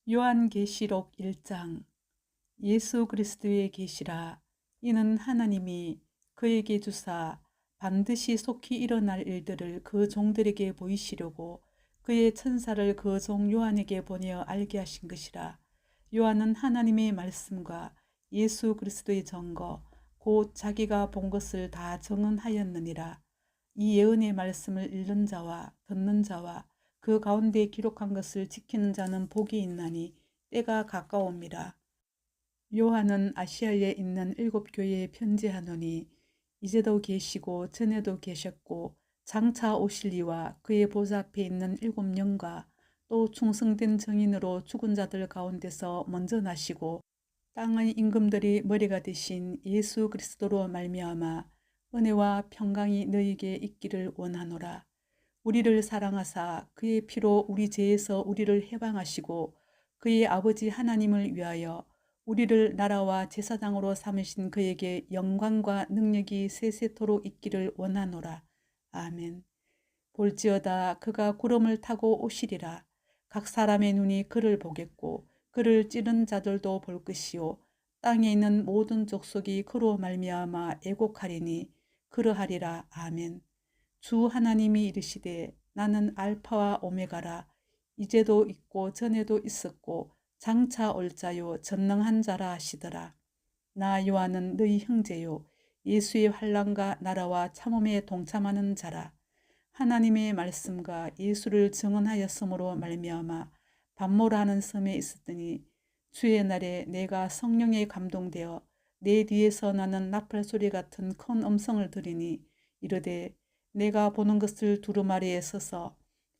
요한계시록 1장. 예수 그리스도의 계시라. 이는 하나님이 그에게 주사 반드시 속히 일어날 일들을 그 종들에게 보이시려고 그의 천사를 그 종 요한에게 보내어 알게 하신 것이라. 요한은 하나님의 말씀과 예수 그리스도의 증거 곧 자기가 본 것을 다 증언하였느니라. 이 예언의 말씀을 읽는 자와 듣는 자와 그 가운데 기록한 것을 지키는 자는 복이 있나니 때가 가까움이라. 요한은 아시아에 있는 7교회에 편지하노니 이제도 계시고 전에도 계셨고 장차 오실리와 그의 보좌 앞에 있는 7영과 또 충성된 증인으로 죽은 자들 가운데서 먼저 나시고 땅의 임금들이 머리가 되신 예수 그리스도로 말미암아 은혜와 평강이 너희에게 있기를 원하노라. 우리를 사랑하사 그의 피로 우리 죄에서 우리를 해방하시고 그의 아버지 하나님을 위하여 우리를 나라와 제사장으로 삼으신 그에게 영광과 능력이 세세토록 있기를 원하노라. 아멘. 볼지어다 그가 구름을 타고 오시리라. 각 사람의 눈이 그를 보겠고 그를 찌른 자들도 볼 것이요 땅에 있는 모든 족속이 그로 말미암아 애곡하리니 그러하리라. 아멘. 주 하나님이 이르시되 나는 알파와 오메가라. 이제도 있고 전에도 있었고 장차 올 자요 전능한 자라 하시더라. 나 요한은 너희 형제요 예수의 환난과 나라와 참음에 동참하는 자라. 하나님의 말씀과 예수를 증언하였으므로 말미암아 반모라는 섬에 있었더니 주의 날에 내가 성령에 감동되어 내 뒤에서 나는 나팔 소리 같은 큰 음성을 들으니 이르되 내가 보는 것을 두루마리에 서서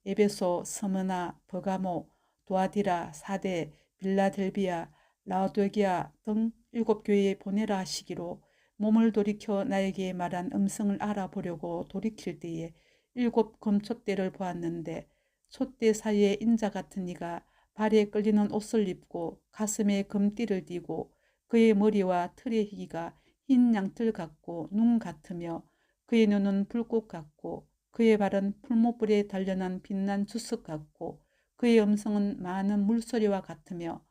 에베소, 스무나, 버가모, 도아디라, 사데, 빌라델비아, 라오디게아 등 7교회에 보내라 하시기로 몸을 돌이켜 나에게 말한 음성을 알아보려고 돌이킬 때에 7 금촛대를 보았는데 촛대 사이에 인자 같은 이가 발에 끌리는 옷을 입고 가슴에 금띠를 띠고 그의 머리와 털의 희기가 흰 양털 같고 눈 같으며 그의 눈은 불꽃 같고 그의 발은 풀무불에 단련한 빛난 주석 같고 그의 음성은 많은 물소리와 같으며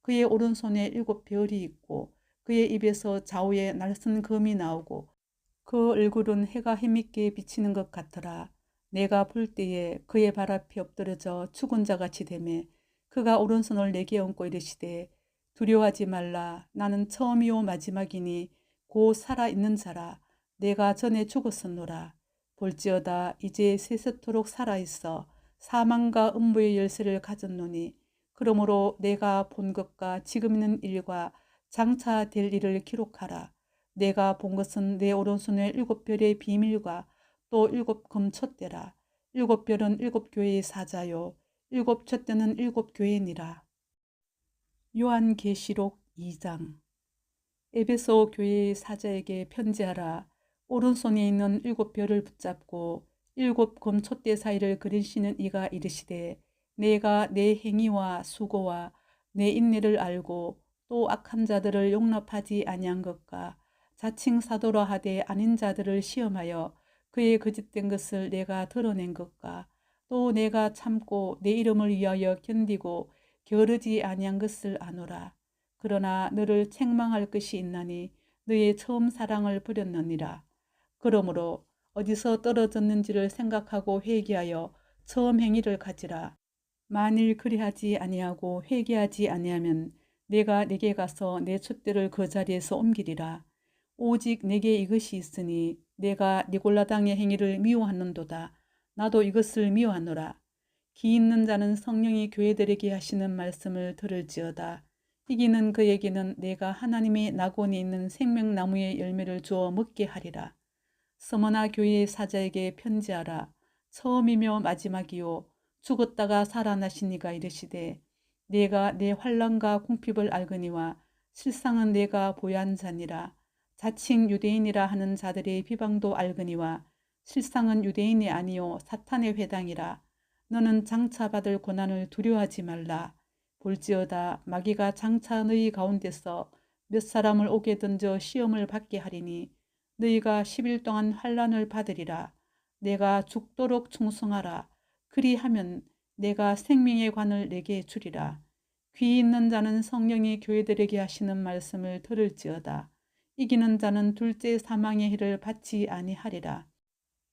그의 오른손에 7별이 있고 그의 입에서 좌우에 날선 검이 나오고 그 얼굴은 해가 힘있게 비치는 것 같더라. 내가 볼 때에 그의 발 앞에 엎드러져 죽은 자같이 되매 그가 오른손을 내게 얹고 이르시되 두려워하지 말라. 나는 처음이요 마지막이니 곧 살아있는 자라. 내가 전에 죽었었노라. 볼지어다 이제 세세토록 살아있어 사망과 음부의 열쇠를 가졌노니 그러므로 내가 본 것과 지금 있는 일과 장차 될 일을 기록하라. 내가 본 것은 내 오른손에 7별의 비밀과 또 7금촛대라. 7별은 7교회의 사자요 7촛대는 7교회니라. 요한계시록 2장. 에베소 교회의 사자에게 편지하라. 오른손에 있는 7별을 붙잡고 7금촛대 사이를 그리시는 이가 이르시되 내가 내 행위와 수고와 내 인내를 알고 또 악한 자들을 용납하지 아니한 것과 자칭 사도라 하되 아닌 자들을 시험하여 그의 거짓된 것을 내가 드러낸 것과 또 내가 참고 내 이름을 위하여 견디고 게으르지 아니한 것을 아노라. 그러나 너를 책망할 것이 있나니 너의 처음 사랑을 버렸느니라. 그러므로 어디서 떨어졌는지를 생각하고 회개하여 처음 행위를 가지라. 만일 그리하지 아니하고 회개하지 아니하면 내가 네게 가서 내 촛대를 그 자리에서 옮기리라. 오직 내게 이것이 있으니 내가 니골라당의 행위를 미워하는도다. 나도 이것을 미워하노라. 기 있는 자는 성령이 교회들에게 하시는 말씀을 들을지어다. 이기는 그에게는 내가 하나님의 낙원에 있는 생명나무의 열매를 주어 먹게 하리라. 스무나 교회의 사자에게 편지하라. 처음이며 마지막이요 죽었다가 살아나신 이가 이르시되 내가 내 환난과 궁핍을 알거니와 실상은 내가 보유한 자니라. 자칭 유대인이라 하는 자들의 비방도 알거니와 실상은 유대인이 아니요 사탄의 회당이라. 너는 장차 받을 고난을 두려워하지 말라. 볼지어다 마귀가 장차 너희 가운데서 몇 사람을 옥에 던져 시험을 받게 하리니 너희가 10일 동안 환난을 받으리라. 내가 죽도록 충성하라. 그리하면 내가 생명의 관을 내게 주리라. 귀 있는 자는 성령이 교회들에게 하시는 말씀을 들을지어다. 이기는 자는 둘째 사망의 해를 받지 아니하리라.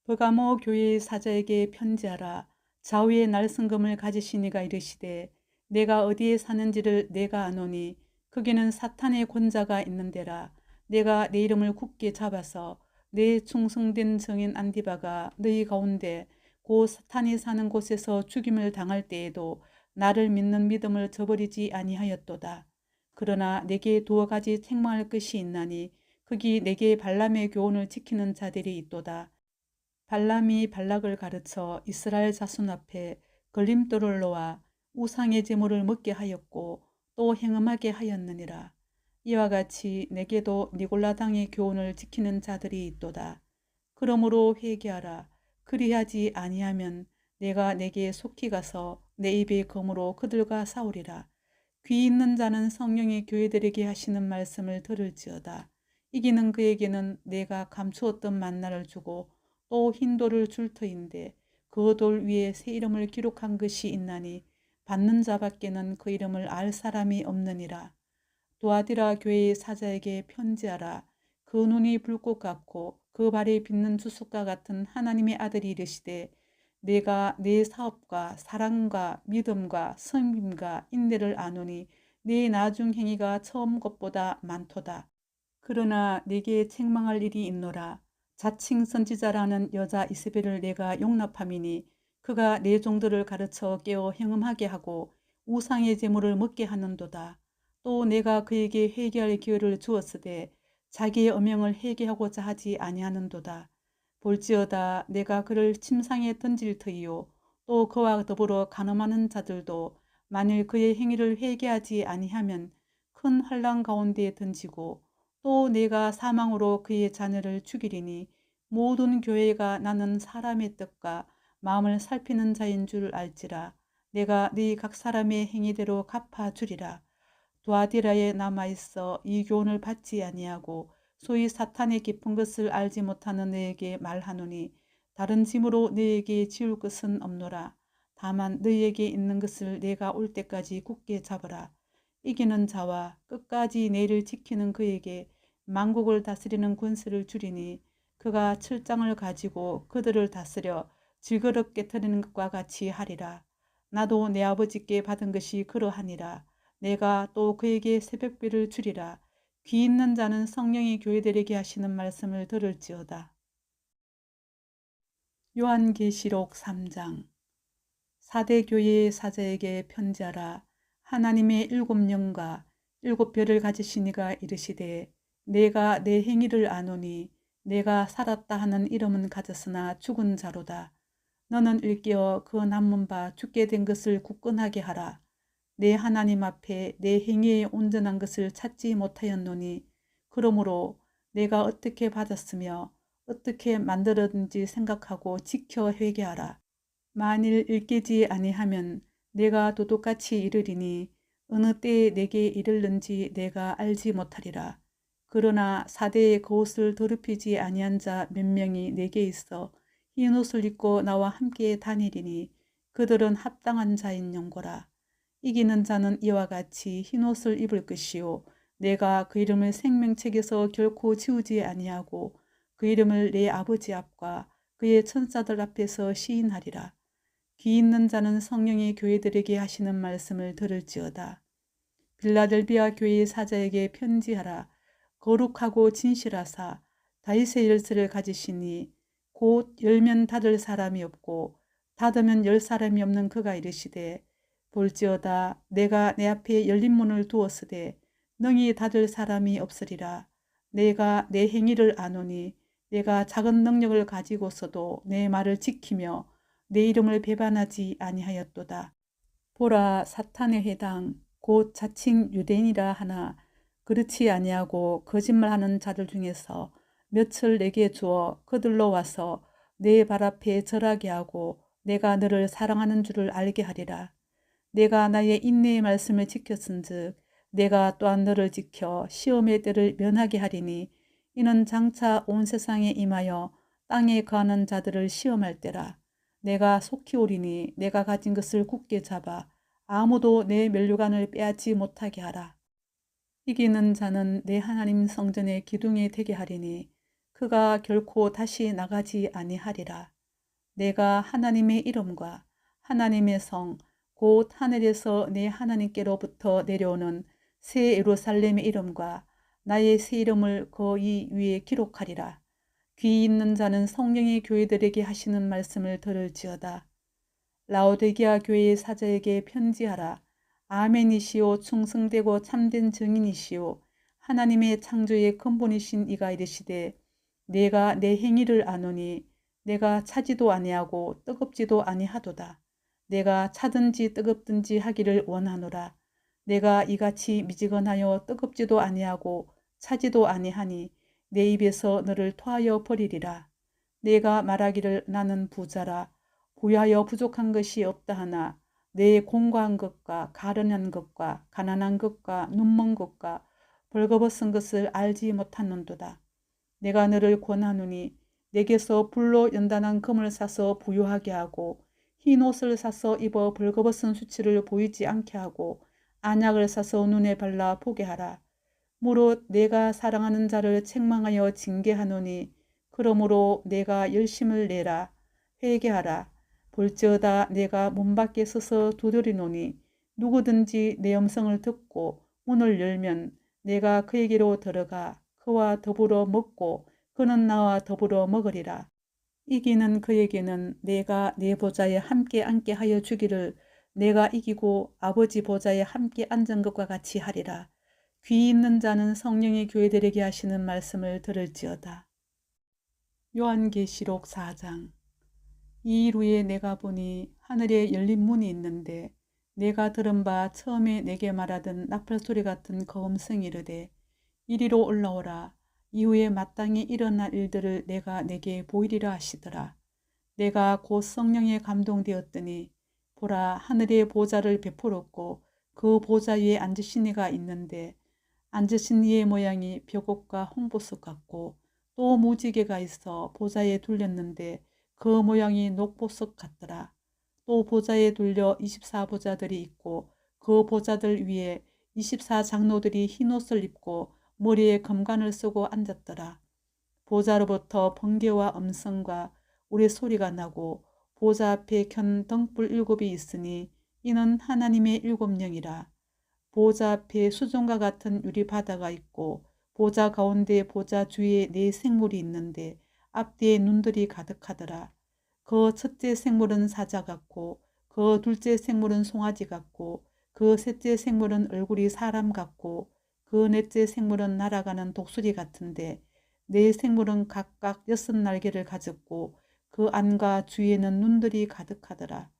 버가모 교회의 사자에게 편지하라. 좌우의 날성금을 가지신 이가 이르시되 내가 어디에 사는지를 내가 아노니 거기는 사탄의 권자가 있는 데라. 내가 내 이름을 굳게 잡아서 내 충성된 증인 안디바가 너희 가운데 곧 사탄이 사는 곳에서 죽임을 당할 때에도 나를 믿는 믿음을 저버리지 아니하였도다. 그러나 내게 두어 가지 책망할 것이 있나니 거기 내게 발람의 교훈을 지키는 자들이 있도다. 발람이 발락을 가르쳐 이스라엘 자손 앞에 걸림돌을 놓아 우상의 제물을 먹게 하였고 또 행음하게 하였느니라. 이와 같이 내게도 니골라당의 교훈을 지키는 자들이 있도다. 그러므로 회개하라. 그리하지 아니하면 내가 내게 속히 가서 내 입의 검으로 그들과 싸우리라. 귀 있는 자는 성령이 교회들에게 하시는 말씀을 들을지어다. 이기는 그에게는 내가 감추었던 만나를 주고 또 흰 돌을 줄 터인데 그 돌 위에 새 이름을 기록한 것이 있나니 받는 자밖에는 그 이름을 알 사람이 없느니라. 도아디라 교회의 사자에게 편지하라. 그 눈이 불꽃 같고 그 발이 빛는 주석과 같은 하나님의 아들이 이르시되 내가 내 사업과 사랑과 믿음과 섬김과 인내를 아노니 네 나중 행위가 처음 것보다 많도다. 그러나 네게 책망할 일이 있노라. 자칭 선지자라는 여자 이세벨을 내가 용납함이니 그가 내 종들을 가르쳐 깨어 행음하게 하고 우상의 제물을 먹게 하는도다. 또 내가 그에게 회개할 기회를 주었으되 자기의 엄명을 회개하고자 하지 아니하는도다. 볼지어다 내가 그를 침상에 던질 터이요 또 그와 더불어 간음하는 자들도 만일 그의 행위를 회개하지 아니하면 큰 환난 가운데에 던지고 또 내가 사망으로 그의 자녀를 죽이리니 모든 교회가 나는 사람의 뜻과 마음을 살피는 자인 줄 알지라. 내가 네 각 사람의 행위대로 갚아주리라. 두아디라에 남아있어 이 교훈을 받지 아니하고 소위 사탄의 깊은 것을 알지 못하는 너에게 말하노니 다른 짐으로 너에게 지울 것은 없노라. 다만 너희에게 있는 것을 내가 올 때까지 굳게 잡으라. 이기는 자와 끝까지 내일을 지키는 그에게 만국을 다스리는 권세를 주리니 그가 철장을 가지고 그들을 다스려 질그럽게 터리는 것과 같이 하리라. 나도 내 아버지께 받은 것이 그러하니라. 내가 또 그에게 새벽비를 주리라. 귀 있는 자는 성령이 교회들에게 하시는 말씀을 들을지어다. 요한계시록 3장. 사대 교회의 사자에게 편지하라. 하나님의 일곱 영과 일곱 별을 가지신 이가 이르시되 내가 내 행위를 아노니 내가 살았다 하는 이름은 가졌으나 죽은 자로다. 너는 일깨어 그 남은 바 죽게 된 것을 굳건하게 하라. 내 하나님 앞에 내 행위의 온전한 것을 찾지 못하였노니 그러므로 내가 어떻게 받았으며 어떻게 만들었는지 생각하고 지켜 회개하라. 만일 일깨지 아니하면 내가 도둑같이 이르리니 어느 때에 내게 이르는지 내가 알지 못하리라. 그러나 사대의 그옷을 더럽히지 아니한 자 몇 명이 내게 있어 흰 옷을 입고 나와 함께 다니리니 그들은 합당한 자인 영고라. 이기는 자는 이와 같이 흰 옷을 입을 것이요 내가 그 이름을 생명책에서 결코 지우지 아니하고 그 이름을 내 아버지 앞과 그의 천사들 앞에서 시인하리라. 귀 있는 자는 성령이 교회들에게 하시는 말씀을 들을지어다. 빌라델비아 교회의 사자에게 편지하라. 거룩하고 진실하사 다윗의 열쇠를 가지시니 곧 열면 닫을 사람이 없고 닫으면 열 사람이 없는 그가 이르시되 볼지어다 내가 내 앞에 열린 문을 두었으되 능히 닫을 사람이 없으리라. 내가 내 행위를 아노니 내가 작은 능력을 가지고서도 내 말을 지키며 내 이름을 배반하지 아니하였도다. 보라 사탄의 해당 곧 자칭 유대인이라 하나 그렇지 아니하고 거짓말하는 자들 중에서 몇을 내게 주어 그들로 와서 내 발 앞에 절하게 하고 내가 너를 사랑하는 줄을 알게 하리라. 내가 나의 인내의 말씀을 지켰은즉 내가 또한 너를 지켜 시험의 때를 면하게 하리니 이는 장차 온 세상에 임하여 땅에 거하는 자들을 시험할 때라. 내가 속히 오리니 내가 가진 것을 굳게 잡아 아무도 내 면류관을 빼앗지 못하게 하라. 이기는 자는 내 하나님 성전의 기둥이 되게 하리니 그가 결코 다시 나가지 아니하리라. 내가 하나님의 이름과 하나님의 성, 곧 하늘에서 내 하나님께로부터 내려오는 새 예루살렘의 이름과 나의 새 이름을 그 위에 기록하리라. 귀 있는 자는 성령의 교회들에게 하시는 말씀을 들을지어다. 라오디게아 교회의 사자에게 편지하라. 아멘이시오 충성되고 참된 증인이시오 하나님의 창조의 근본이신 이가 이르시되 내가 내 행위를 아노니 내가 차지도 아니하고 뜨겁지도 아니하도다. 내가 차든지 뜨겁든지 하기를 원하노라. 내가 이같이 미지근하여 뜨겁지도 아니하고 차지도 아니하니 내 입에서 너를 토하여 버리리라. 내가 말하기를 나는 부자라. 부여하여 부족한 것이 없다 하나 내 공고한 것과 가련한 것과 가난한 것과 눈먼 것과 벌거벗은 것을 알지 못하는도다. 내가 너를 권하노니 내게서 불로 연단한 금을 사서 부유하게 하고 흰 옷을 사서 입어 벌거벗은 수치를 보이지 않게 하고 안약을 사서 눈에 발라 보게 하라. 무릇 내가 사랑하는 자를 책망하여 징계하노니 그러므로 내가 열심을 내라. 회개하라. 볼지어다 내가 문 밖에 서서 두드리노니 누구든지 내 음성을 듣고 문을 열면 내가 그에게로 들어가 그와 더불어 먹고 그는 나와 더불어 먹으리라. 이기는 그에게는 내가 내 보좌에 함께 앉게 하여 주기를 내가 이기고 아버지 보좌에 함께 앉은 것과 같이 하리라. 귀 있는 자는 성령의 교회들에게 하시는 말씀을 들을지어다. 요한계시록 4장. 이 일 후에 내가 보니 하늘에 열린 문이 있는데 내가 들은 바 처음에 내게 말하던 나팔소리 같은 그 음성이 이르되 이리로 올라오라. 이후에 마땅히 일어날 일들을 내가 내게 보이리라 하시더라. 내가 곧 성령에 감동되었더니 보라 하늘에 보좌를 베풀었고 그 보좌 위에 앉으신 이가 있는데 앉으신 이의 모양이 벽옥과 홍보석 같고 또 무지개가 있어 보좌에 둘렸는데 그 모양이 녹보석 같더라. 또 보좌에 둘려 24보좌들이 있고 그 보좌들 위에 24장로들이 흰옷을 입고 머리에 금관을 쓰고 앉았더라. 보좌로부터 번개와 음성과 우리 소리가 나고 보좌 앞에 켠 등불 7이 있으니 이는 하나님의 7영이라. 보좌 앞에 수종과 같은 유리바다가 있고 보좌 가운데 보좌 주위에 4생물이 있는데 앞뒤에 눈들이 가득하더라. 그 첫째 생물은 사자 같고 그 둘째 생물은 송아지 같고 그 셋째 생물은 얼굴이 사람 같고 그 넷째 생물은 날아가는 독수리 같은데 4생물은 각각 6날개를 가졌고 그 안과 주위에는 눈들이 가득하더라.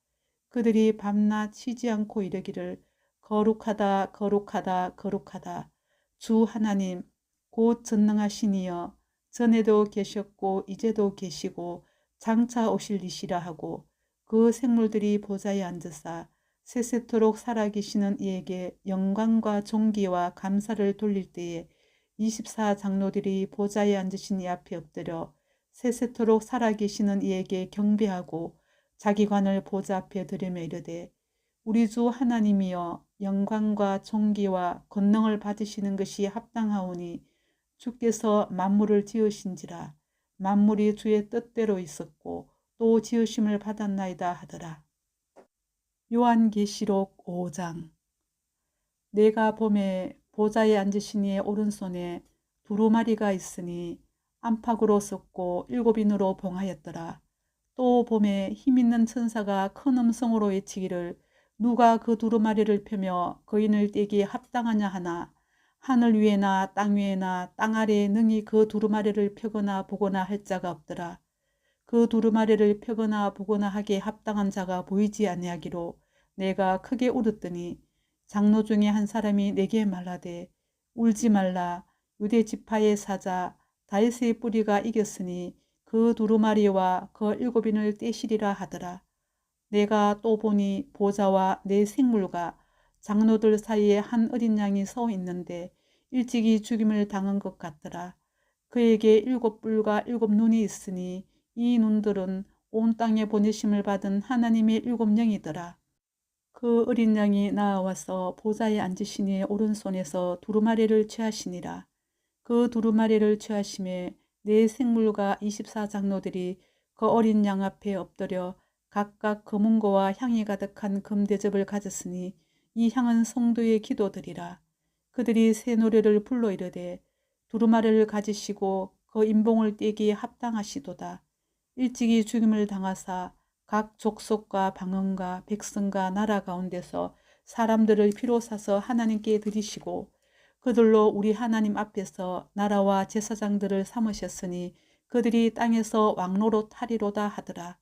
그들이 밤낮 쉬지 않고 이르기를 거룩하다 거룩하다 거룩하다 주 하나님 곧 전능하신 이여 전에도 계셨고 이제도 계시고 장차 오실 이시라 하고 그 생물들이 보좌에 앉으사 세세토록 살아계시는 이에게 영광과 존귀와 감사를 돌릴 때에 24장로들이 보좌에 앉으신 이 앞에 엎드려 세세토록 살아계시는 이에게 경배하고 자기 관을 보좌 앞에 들이며 이르되 우리 주 하나님이여 영광과 존귀와 권능을 받으시는 것이 합당하오니 주께서 만물을 지으신지라 만물이 주의 뜻대로 있었고 또 지으심을 받았나이다 하더라. 요한계시록 5장. 내가 봄에 보좌에 앉으신 이의 오른손에 두루마리가 있으니 안팎으로 썼고 7인으로 봉하였더라. 또 봄에 힘있는 천사가 큰 음성으로 외치기를 누가 그 두루마리를 펴며 거인을 떼기에 합당하냐 하나 하늘 위에나 땅 위에나 땅 아래에 능히 그 두루마리를 펴거나 보거나 할 자가 없더라. 그 두루마리를 펴거나 보거나 하기에 합당한 자가 보이지 아니하기로 내가 크게 울었더니 장로 중에 한 사람이 내게 말하되 울지 말라. 유대 지파의 사자 다윗의 뿌리가 이겼으니 그 두루마리와 그 7인을 떼시리라 하더라. 내가 또 보니 보좌와 4생물과 장로들 사이에 한 어린 양이 서 있는데 일찍이 죽임을 당한 것 같더라. 그에게 7뿔과 7눈이 있으니 이 눈들은 온 땅에 보내심을 받은 하나님의 7영이더라. 그 어린 양이 나아와서 보좌에 앉으시니 오른손에서 두루마리를 취하시니라. 그 두루마리를 취하심에 네 생물과 24장로들이 그 어린 양 앞에 엎드려 각각 검은고와 향이 가득한 금대접을 가졌으니 이 향은 성도의 기도들이라. 그들이 새 노래를 불러 이르되 두루마리를 가지시고 그 인봉을 떼기에 합당하시도다. 일찍이 죽임을 당하사 각 족속과 방언과 백성과 나라 가운데서 사람들을 피로 사서 하나님께 드리시고 그들로 우리 하나님 앞에서 나라와 제사장들을 삼으셨으니 그들이 땅에서 왕노릇 하리로다 하더라.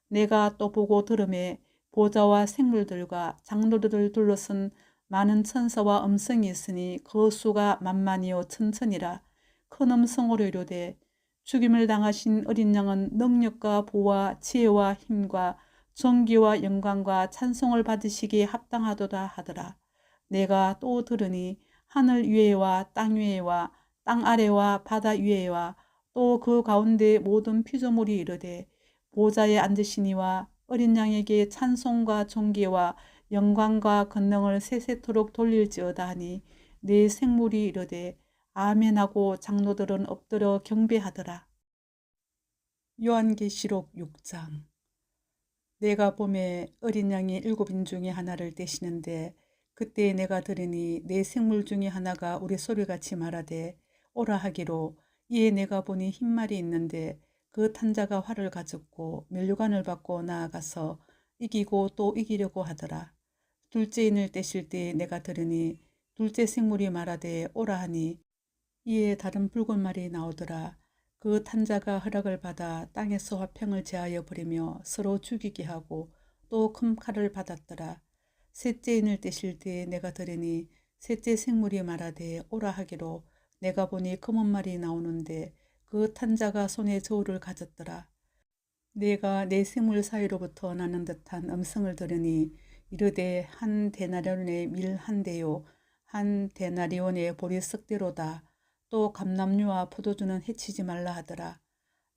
내가 또 보고 들음에 보좌와 생물들과 장로들을 둘러쓴 많은 천사와 음성이 있으니 그 수가 만만이요 천천이라. 큰 음성으로 이르되 죽임을 당하신 어린 양은 능력과 보와 지혜와 힘과 존귀와 영광과 찬송을 받으시기에 합당하도다 하더라. 내가 또 들으니 하늘 위에와 땅 위에와 땅 아래와 바다 위에와 또 그 가운데 모든 피조물이 이르되 보좌에 앉으시니와 어린 양에게 찬송과 존귀와 영광과 권능을 세세토록 돌릴지어다 하니 네 생물이 이르되 아멘하고 장로들은 엎드려 경배하더라. 요한계시록 6장. 내가 봄에 어린 양이 7인 중에 하나를 떼시는데 그때 내가 들으니 네 생물 중에 하나가 우리 소리같이 말하되 오라 하기로 이에 내가 보니 흰말이 있는데 그 탄자가 활을 가졌고 면류관을 받고 나아가서 이기고 또 이기려고 하더라. 둘째 인을 떼실 때 내가 들으니 둘째 생물이 말하되 오라 하니 이에 다른 붉은 말이 나오더라. 그 탄자가 허락을 받아 땅에서 화평을 제하여 버리며 서로 죽이게 하고 또 큰 칼을 받았더라. 셋째 인을 떼실 때 내가 들으니 셋째 생물이 말하되 오라 하기로 내가 보니 검은 말이 나오는데 그 탄자가 손에 저울을 가졌더라. 내가 내 생물 사이로부터 나는 듯한 음성을 들으니 이르되 한 데나리온의 밀 한 대요 한 데나리온의 보리 석 대로다. 또 감람류와 포도주는 해치지 말라 하더라.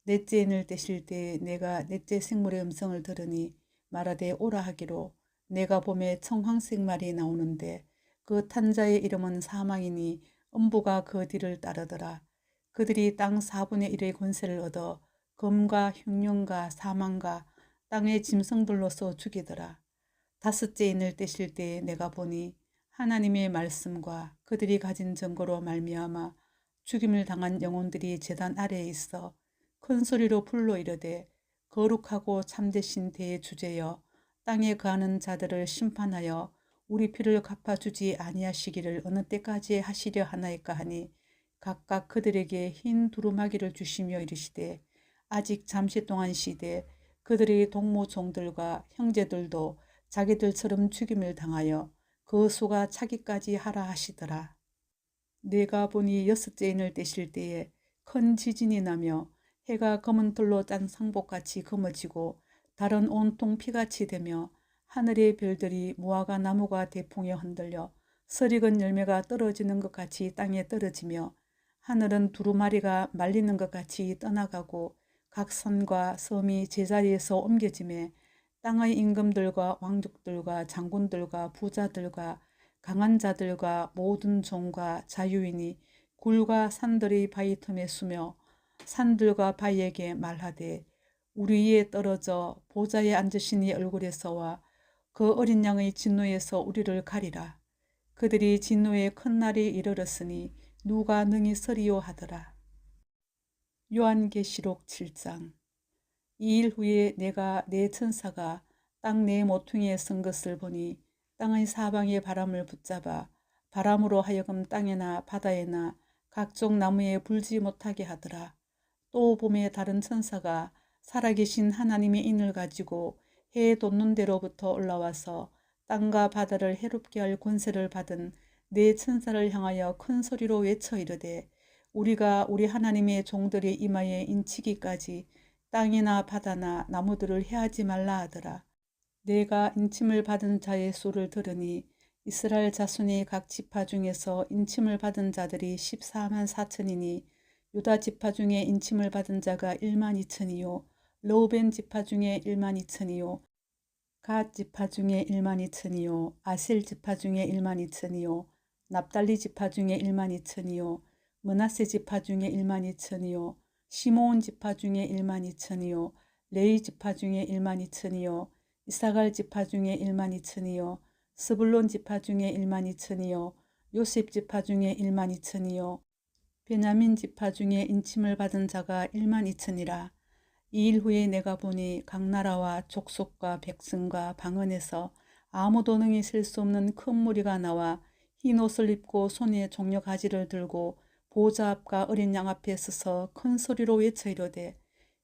넷째 인을 떼실 때 내가 넷째 생물의 음성을 들으니 말하되 오라 하기로 내가 봄에 청황색 말이 나오는데 그 탄자의 이름은 사망이니 음부가 그 뒤를 따르더라. 그들이 땅 4분의 1의 권세를 얻어 검과 흉년과 사망과 땅의 짐승들로서 죽이더라. 다섯째 인을 떼실 때 내가 보니 하나님의 말씀과 그들이 가진 증거로 말미암아 죽임을 당한 영혼들이 제단 아래에 있어 큰 소리로 불러 이르되 거룩하고 참되신 대주제여 땅에 거하는 자들을 심판하여 우리 피를 갚아주지 아니하시기를 어느 때까지 하시려 하나이까 하니 각각 그들에게 흰 두루마기를 주시며 이르시되 아직 잠시 동안 시되 그들의 동무종들과 형제들도 자기들처럼 죽임을 당하여 그 수가 차기까지 하라 하시더라. 내가 보니 여섯째 인을 떼실 때에 큰 지진이 나며 해가 검은 털로 짠 상복같이 검어지고 달은 온통 피같이 되며 하늘의 별들이 무화과 나무가 대풍에 흔들려 설익은 열매가 떨어지는 것 같이 땅에 떨어지며 하늘은 두루마리가 말리는 것 같이 떠나가고 각 산과 섬이 제자리에서 옮겨지매 땅의 임금들과 왕족들과 장군들과 부자들과 강한 자들과 모든 종과 자유인이 굴과 산들의 바위 틈에 숨어 산들과 바위에게 말하되 우리 위에 떨어져 보좌에 앉으신 이 얼굴에서와 그 어린 양의 진노에서 우리를 가리라. 그들이 진노의 큰 날이 이르렀으니 누가 능히 서리요 하더라. 요한계시록 7장. 이 일 후에 내가 네 천사가 땅 네 모퉁이에 선 것을 보니 땅의 사방에 바람을 붙잡아 바람으로 하여금 땅에나 바다에나 각종 나무에 불지 못하게 하더라. 또 봄에 다른 천사가 살아계신 하나님의 인을 가지고 해 돋는 데로부터 올라와서 땅과 바다를 해롭게 할 권세를 받은 네 천사를 향하여 큰 소리로 외쳐 이르되 우리가 우리 하나님의 종들의 이마에 인치기까지 땅이나 바다나 나무들을 해하지 말라 하더라. 내가 인침을 받은 자의 수를 들으니 이스라엘 자손이 각 지파 중에서 인침을 받은 자들이 14만 4천이니 유다 지파 중에 인침을 받은 자가 1만 2천이요 르우벤 지파 중에 1만 2천이요 갓 지파 중에 12,000이요 아셀 지파 중에 12,000이요 납달리 지파 중에 12,000이요 므낫세 지파 중에 12,000이요 시므온 지파 중에 12,000이요 레위 지파 중에 12,000이요 이사갈 지파 중에 12,000이요 스불론 지파 중에 12,000이요 요셉 지파 중에 12,000이요 베냐민 지파 중에 인침을 받은 자가 12,000이라. 이 일 후에 내가 보니 각 나라와 족속과 백성과 방언에서 아무도 능히 셀 수 없는 큰 무리가 나와 흰 옷을 입고 손에 종려 가지를 들고 보좌 앞과 어린 양 앞에 서서 큰 소리로 외쳐 이르되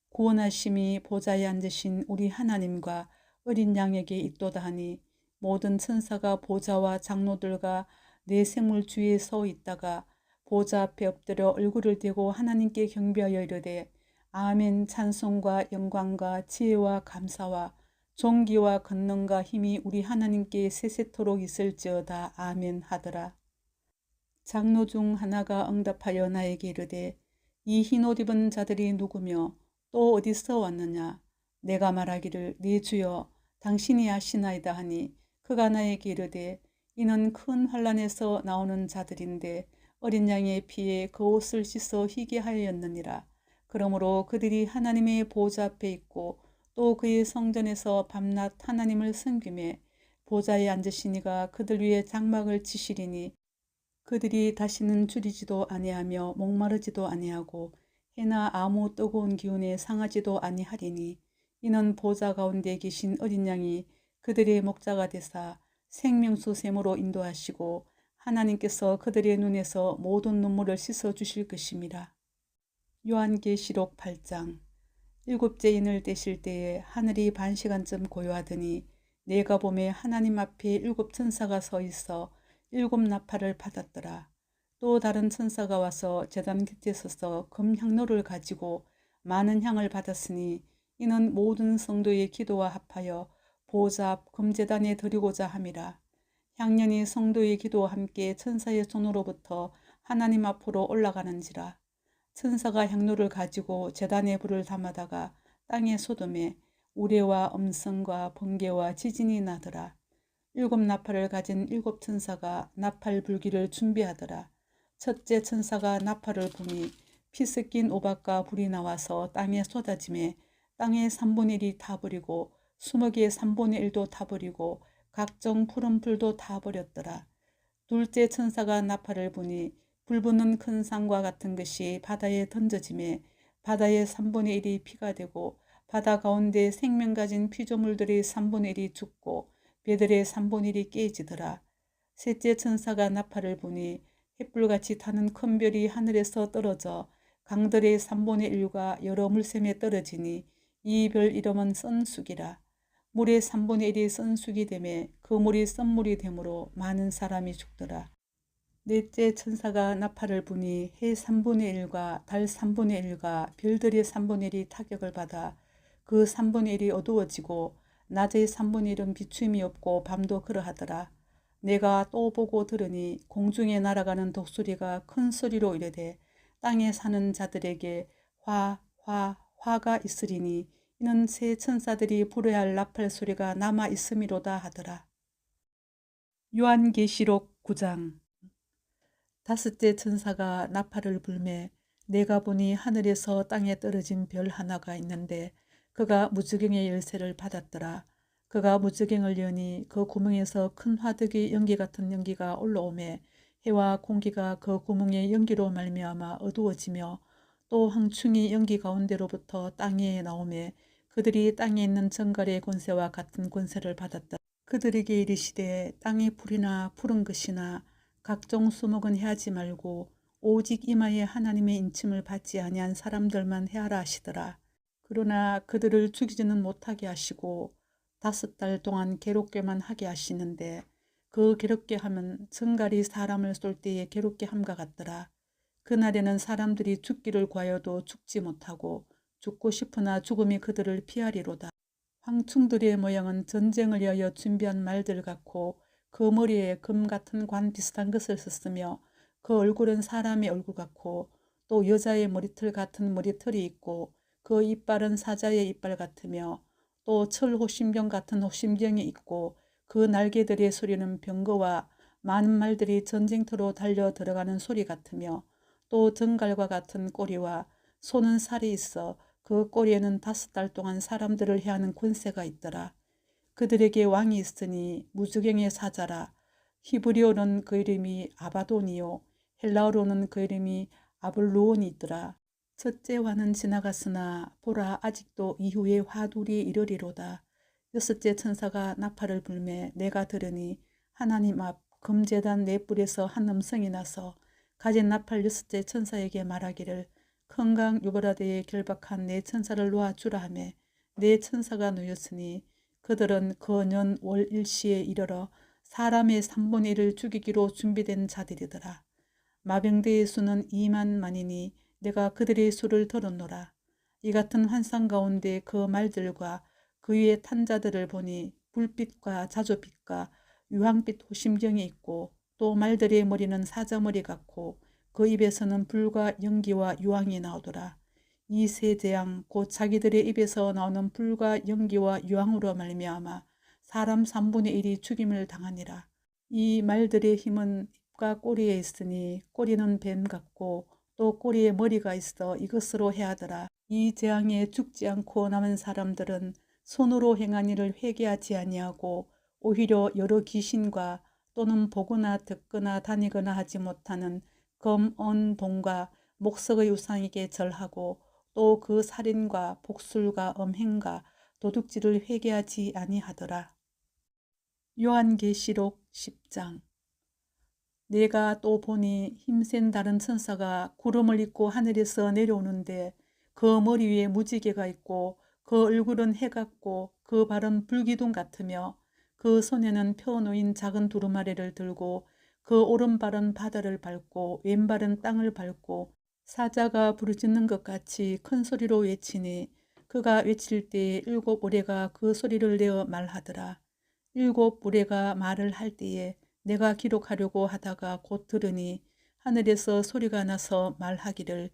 구원하심이 보좌에 앉으신 우리 하나님과 어린 양에게 있도다 하니 모든 천사가 보좌와 장로들과 네 생물 주위에 서 있다가 보좌 앞에 엎드려 얼굴을 대고 하나님께 경배하여 이르되 아멘. 찬송과 영광과 지혜와 감사와 존귀와 권능과 힘이 우리 하나님께 세세토록 있을지어다. 아멘 하더라. 장로 중 하나가 응답하여 나에게 이르되 이 흰옷 입은 자들이 누구며 또 어디서 왔느냐. 내가 말하기를 네 주여 당신이 아시나이다 하니 그가 나에게 이르되 이는 큰 환란에서 나오는 자들인데 어린 양의 피에 그 옷을 씻어 희게 하였느니라. 그러므로 그들이 하나님의 보좌 앞에 있고 또 그의 성전에서 밤낮 하나님을 섬기매 보좌에 앉으시니가 그들 위에 장막을 치시리니 그들이 다시는 줄이지도 아니하며 목마르지도 아니하고 해나 아무 뜨거운 기운에 상하지도 아니하리니 이는 보좌 가운데 계신 어린 양이 그들의 목자가 되사 생명수 샘으로 인도하시고 하나님께서 그들의 눈에서 모든 눈물을 씻어 주실 것임이라. 요한계시록 8장. 일곱째 인을 떼실 때에 하늘이 반시간쯤 고요하더니 내가 보매 하나님 앞에 일곱 천사가 서 있어 일곱 나팔을 받았더라. 또 다른 천사가 와서 제단 곁에 서서 금향로를 가지고 많은 향을 받았으니 이는 모든 성도의 기도와 합하여 보좌 앞 금제단에 드리고자 함이라. 향년이 성도의 기도와 함께 천사의 손으로부터 하나님 앞으로 올라가는지라. 천사가 향로를 가지고 제단에 불을 담아다가 땅에 쏟음에 우레와 음성과 번개와 지진이 나더라. 일곱 나팔을 가진 일곱 천사가 나팔 불기를 준비하더라. 첫째 천사가 나팔을 부니 피 섞인 오박과 불이 나와서 땅에 쏟아짐에 땅의 3분의 1이 타버리고 수목의 3분의 1도 타버리고 각종 푸른 풀도 타버렸더라. 둘째 천사가 나팔을 부니 불붙는 큰 산과 같은 것이 바다에 던져짐에 바다의 3분의 1이 피가 되고 바다 가운데 생명 가진 피조물들의 3분의 1이 죽고 배들의 3분의 1이 깨지더라. 셋째 천사가 나팔을 부니 햇불같이 타는 큰 별이 하늘에서 떨어져 강들의 3분의 1과 여러 물샘에 떨어지니 이 별 이름은 썬쑥이라. 물의 3분의 1이 썬쑥이 되매 그 물이 썬물이 되므로 많은 사람이 죽더라. 넷째 천사가 나팔을 부니 해 3분의 1과 달 3분의 1과 별들의 3분의 1이 타격을 받아 그 3분의 1이 어두워지고 낮의 3분의 1은 비춤이 없고 밤도 그러하더라. 내가 또 보고 들으니 공중에 날아가는 독수리가 큰 소리로 이르되 땅에 사는 자들에게 화가 있으리니 이는 새 천사들이 불어야 할 나팔 소리가 남아 있음이로다 하더라. 요한계시록 9장. 다섯째 천사가 나팔을 불매 내가 보니 하늘에서 땅에 떨어진 별 하나가 있는데 그가 무저갱의 열쇠를 받았더라. 그가 무저갱을 여니 그 구멍에서 큰 화덕의 연기 같은 연기가 올라오매 해와 공기가 그 구멍의 연기로 말미암아 어두워지며 또 황충이 연기 가운데로부터 땅에 나오매 그들이 땅에 있는 정갈의 권세와 같은 권세를 받았다. 그들에게 이르시되 땅의 풀이나 푸른 것이나 각종 수목은 해하지 말고 오직 이마에 하나님의 인침을 받지 아니한 사람들만 해하라 하시더라. 그러나 그들을 죽이지는 못하게 하시고 5달 동안 괴롭게만 하게 하시는데 그 괴롭게 함은 정갈이 사람을 쏠 때에 괴롭게 함과 같더라. 그날에는 사람들이 죽기를 구하여도 죽지 못하고 죽고 싶으나 죽음이 그들을 피하리로다. 황충들의 모양은 전쟁을 위하여 준비한 말들 같고 그 머리에 금 같은 관 비슷한 것을 썼으며 그 얼굴은 사람의 얼굴 같고 또 여자의 머리털 같은 머리털이 있고 그 이빨은 사자의 이빨 같으며 또 철 호심병 같은 호심병이 있고 그 날개들의 소리는 병거와 많은 말들이 전쟁터로 달려 들어가는 소리 같으며 또 정갈과 같은 꼬리와 소는 살이 있어 그 꼬리에는 5달 동안 사람들을 해하는 권세가 있더라. 그들에게 왕이 있으니 무주경의 사자라. 히브리어로는 그 이름이 아바돈이요 헬라어로는 그 이름이 아블루온이 있더라. 첫째 화는 지나갔으나 보라 아직도 이후에 화둘이 이르리로다. 여섯째 천사가 나팔을 불매 내가 들으니 하나님 앞 금제단 네 뿔에서 한 음성이 나서 가진 나팔 여섯째 천사에게 말하기를 큰 강 유브라데에 결박한 네 천사를 놓아주라 하매 네 천사가 놓였으니 그들은 그 년 월 일시에 이르러 사람의 3분의 1을 죽이기로 준비된 자들이더라. 마병대의 수는 2만 만이니 내가 그들의 수를 들었노라. 이 같은 환상 가운데 그 말들과 그 위에 탄 자들을 보니 불빛과 자조빛과 유황빛 호심경이 있고 또 말들의 머리는 사자머리 같고 그 입에서는 불과 연기와 유황이 나오더라. 이 세 재앙 곧 자기들의 입에서 나오는 불과 연기와 유황으로 말미암아 사람 3분의 1이 죽임을 당하니라. 이 말들의 힘은 입과 꼬리에 있으니 꼬리는 뱀 같고 또 꼬리에 머리가 있어 이것으로 해하더라. 이 재앙에 죽지 않고 남은 사람들은 손으로 행한 일을 회개하지 아니하고 오히려 여러 귀신과 또는 보거나 듣거나 다니거나 하지 못하는 검, 은, 동과 목석의 우상에게 절하고 또 그 살인과 복술과 음행과 도둑질을 회개하지 아니하더라. 요한계시록 10장. 내가 또 보니 힘센 다른 천사가 구름을 입고 하늘에서 내려오는데 그 머리 위에 무지개가 있고 그 얼굴은 해 같고 그 발은 불기둥 같으며 그 손에는 펴놓인 작은 두루마리를 들고 그 오른발은 바다를 밟고 왼발은 땅을 밟고 사자가 부르짖는 것 같이 큰 소리로 외치니 그가 외칠 때에 7우레가 그 소리를 내어 말하더라. 7우레가 말을 할 때에 내가 기록하려고 하다가 곧 들으니 하늘에서 소리가 나서 말하기를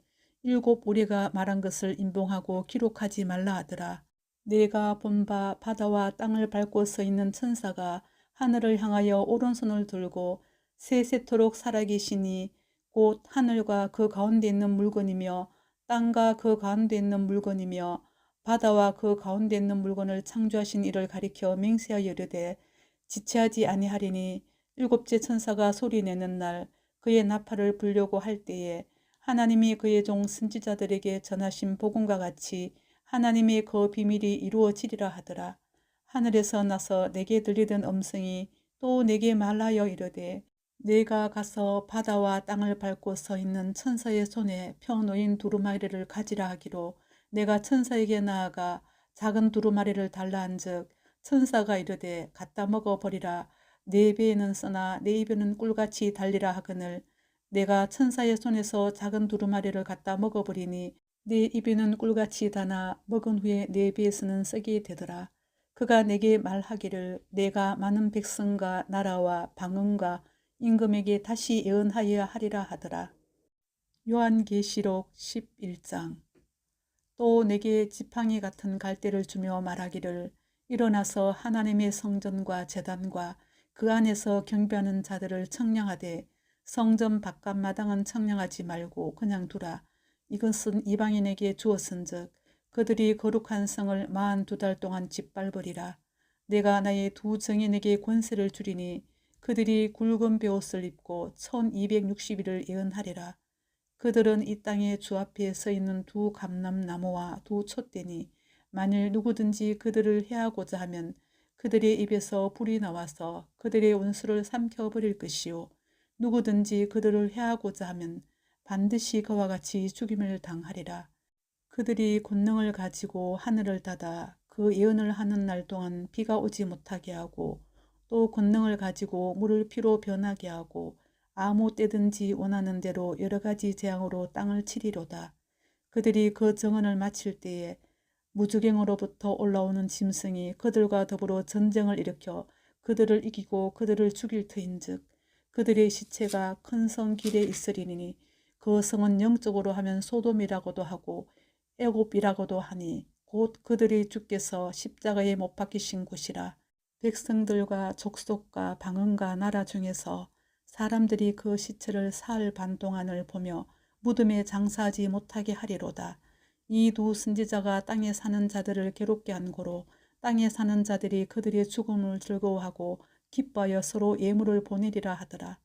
7우레가 말한 것을 인봉하고 기록하지 말라 하더라. 내가 본 바 바다와 땅을 밟고 서 있는 천사가 하늘을 향하여 오른손을 들고 세세토록 살아계시니 곧 하늘과 그 가운데 있는 물건이며 땅과 그 가운데 있는 물건이며 바다와 그 가운데 있는 물건을 창조하신 이를 가리켜 맹세하여 이르되 지체하지 아니하리니 7째 천사가 소리내는 날 그의 나팔을 불려고 할 때에 하나님이 그의 종 선지자들에게 전하신 복음과 같이 하나님의 그 비밀이 이루어지리라 하더라. 하늘에서 나서 내게 들리던 음성이 또 내게 말하여 이르되 내가 가서 바다와 땅을 밟고 서 있는 천사의 손에 펴놓인 두루마리를 가지라 하기로 내가 천사에게 나아가 작은 두루마리를 달라 한즉 천사가 이르되 갖다 먹어버리라. 내 배에는 쓰나 내 입에는 꿀같이 달리라 하거늘 내가 천사의 손에서 작은 두루마리를 갖다 먹어버리니 내 입에는 꿀같이 다나 먹은 후에 내 배에서는 썩게 되더라. 그가 내게 말하기를 내가 많은 백성과 나라와 방언과 임금에게 다시 예언하여야 하리라 하더라. 요한계시록 11장. 또 내게 지팡이 같은 갈대를 주며 말하기를 일어나서 하나님의 성전과 제단과 그 안에서 경배하는 자들을 청량하되 성전 바깥 마당은 청량하지 말고 그냥 두라. 이것은 이방인에게 주었은즉 그들이 거룩한 성을 42달 동안 짓밟으리라. 내가 나의 두 증인에게 권세를 주리니 그들이 굵은 베옷을 입고 1260일을 예언하리라. 그들은 이 땅에 주 앞에 서 있는 두 감람나무와 두 촛대니 만일 누구든지 그들을 해하고자 하면 그들의 입에서 불이 나와서 그들의 원수를 삼켜버릴 것이요 누구든지 그들을 해하고자 하면 반드시 그와 같이 죽임을 당하리라. 그들이 권능을 가지고 하늘을 닫아 그 예언을 하는 날 동안 비가 오지 못하게 하고 또 권능을 가지고 물을 피로 변하게 하고 아무 때든지 원하는 대로 여러 가지 재앙으로 땅을 치리로다. 그들이 그 정언을 마칠 때에 무주경으로부터 올라오는 짐승이 그들과 더불어 전쟁을 일으켜 그들을 이기고 그들을 죽일 터인즉 그들의 시체가 큰 성 길에 있으리니 그 성은 영적으로 하면 소돔이라고도 하고 애굽이라고도 하니 곧 그들이 주께서 십자가에 못 박히신 곳이라. 백성들과 족속과 방언과 나라 중에서 사람들이 그 시체를 사흘 반 동안을 보며 무덤에 장사하지 못하게 하리로다. 이 두 선지자가 땅에 사는 자들을 괴롭게 한 고로 땅에 사는 자들이 그들의 죽음을 즐거워하고 기뻐하여 서로 예물을 보내리라 하더라.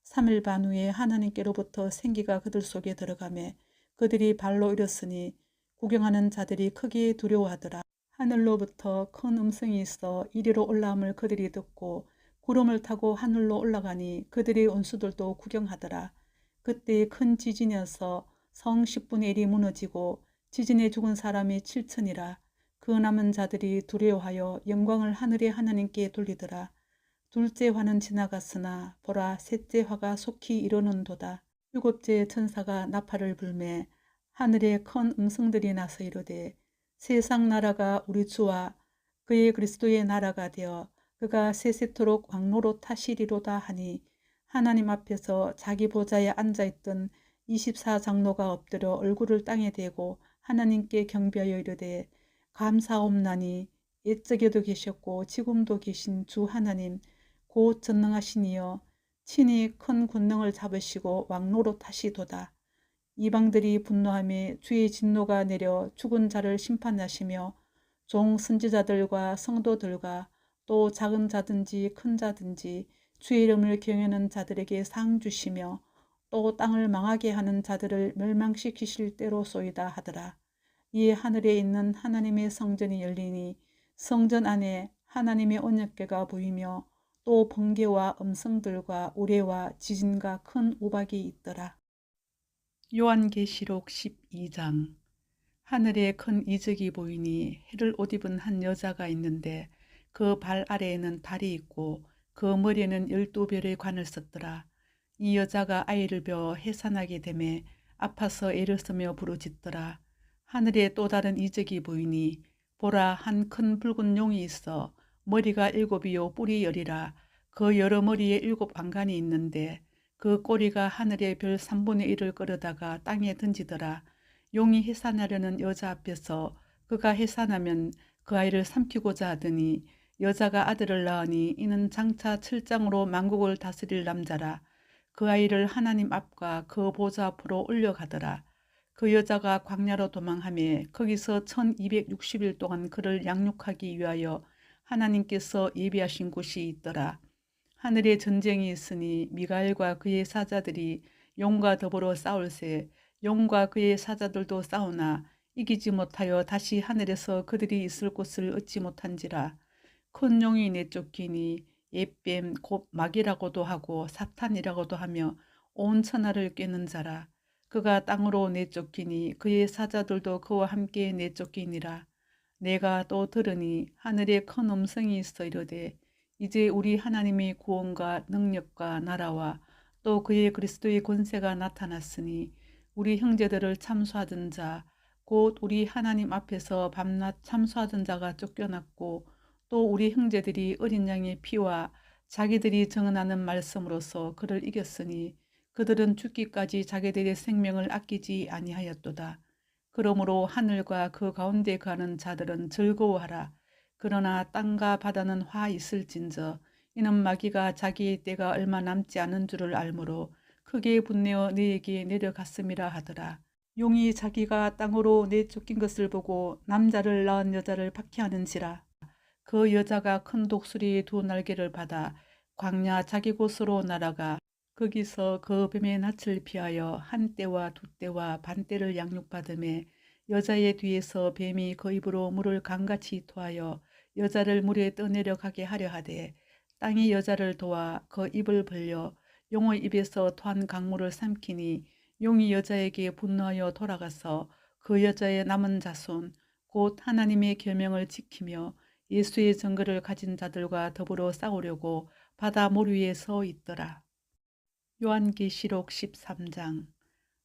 3일 반 후에 하나님께로부터 생기가 그들 속에 들어가매 그들이 발로 일었으니 구경하는 자들이 크게 두려워하더라. 하늘로부터 큰 음성이 있어 이리로 올라옴을 그들이 듣고 구름을 타고 하늘로 올라가니 그들의 원수들도 구경하더라. 그때 큰 지진이어서 성 10분의 1이 무너지고 지진에 죽은 사람이 7천이라. 그 남은 자들이 두려워하여 영광을 하늘의 하나님께 돌리더라. 둘째 화는 지나갔으나 보라 셋째 화가 속히 이르는도다. 일곱째 천사가 나팔을 불매 하늘에 큰 음성들이 나서 이르되 세상 나라가 우리 주와 그의 그리스도의 나라가 되어 그가 세세토록 왕노로 타시리로다 하니 하나님 앞에서 자기 보좌에 앉아있던 24장로가 엎드려 얼굴을 땅에 대고 하나님께 경배하여 이르되 감사옵나니 옛적에도 계셨고 지금도 계신 주 하나님 곧 전능하신 이여 친히 큰 권능을 잡으시고 왕노로 타시도다. 이방들이 분노하며 주의 진노가 내려 죽은 자를 심판하시며 종 선지자들과 성도들과 또 작은 자든지 큰 자든지 주의 이름을 경외하는 자들에게 상 주시며 또 땅을 망하게 하는 자들을 멸망시키실 때로소이다 하더라. 이에 하늘에 있는 하나님의 성전이 열리니 성전 안에 하나님의 언약궤가 보이며 또 번개와 음성들과 우레와 지진과 큰 우박이 있더라. 요한계시록 12장. 하늘에 큰 이적이 보이니 해를 옷 입은 한 여자가 있는데 그 발 아래에는 달이 있고 그 머리에는 12별의 관을 썼더라. 이 여자가 아이를 벼 해산하게 되매 아파서 애를 쓰며 부르짖더라. 하늘에 또 다른 이적이 보이니 보라 한 큰 붉은 용이 있어 머리가 7이요 뿔이 10이라. 그 여러 머리에 7안간이 있는데 그 꼬리가 하늘의 별 3분의 1을 끌어다가 땅에 던지더라. 용이 해산하려는 여자 앞에서 그가 해산하면 그 아이를 삼키고자 하더니 여자가 아들을 낳으니 이는 장차 철장으로 만국을 다스릴 남자라. 그 아이를 하나님 앞과 그 보좌 앞으로 올려가더라. 그 여자가 광야로 도망하며 거기서 1260일 동안 그를 양육하기 위하여 하나님께서 예비하신 곳이 있더라. 하늘에 전쟁이 있으니 미가엘과 그의 사자들이 용과 더불어 싸울세 용과 그의 사자들도 싸우나 이기지 못하여 다시 하늘에서 그들이 있을 곳을 얻지 못한지라. 큰 용이 내쫓기니 옛뱀 곧 마귀라고도 하고 사탄이라고도 하며 온 천하를 꿰는 자라. 그가 땅으로 내쫓기니 그의 사자들도 그와 함께 내쫓기니라. 내가 또 들으니 하늘에 큰 음성이 있어 이르되 이제 우리 하나님의 구원과 능력과 나라와 또 그의 그리스도의 권세가 나타났으니 우리 형제들을 참수하던 자 곧 우리 하나님 앞에서 밤낮 참수하던 자가 쫓겨났고 또 우리 형제들이 어린 양의 피와 자기들이 정언하는 말씀으로써 그를 이겼으니 그들은 죽기까지 자기들의 생명을 아끼지 아니하였도다. 그러므로 하늘과 그 가운데 가는 자들은 즐거워하라. 그러나 땅과 바다는 화 있을진저 이는 마귀가 자기의 때가 얼마 남지 않은 줄을 알므로 크게 분내어 네에게 내려갔음이라 하더라. 용이 자기가 땅으로 내쫓긴 것을 보고 남자를 낳은 여자를 박해하는지라. 그 여자가 큰 독수리의 두 날개를 받아 광야 자기 곳으로 날아가 거기서 그 뱀의 낯을 피하여 한 떼와 두 떼와 반 떼를 양육받음에 여자의 뒤에서 뱀이 그 입으로 물을 강같이 토하여 여자를 물에 떠내려가게 하려 하되 땅이 여자를 도와 그 입을 벌려 용의 입에서 토한 강물을 삼키니 용이 여자에게 분노하여 돌아가서 그 여자의 남은 자손 곧 하나님의 계명을 지키며 예수의 증거를 가진 자들과 더불어 싸우려고 바다 모래 위에 서 있더라. 요한계시록 13장.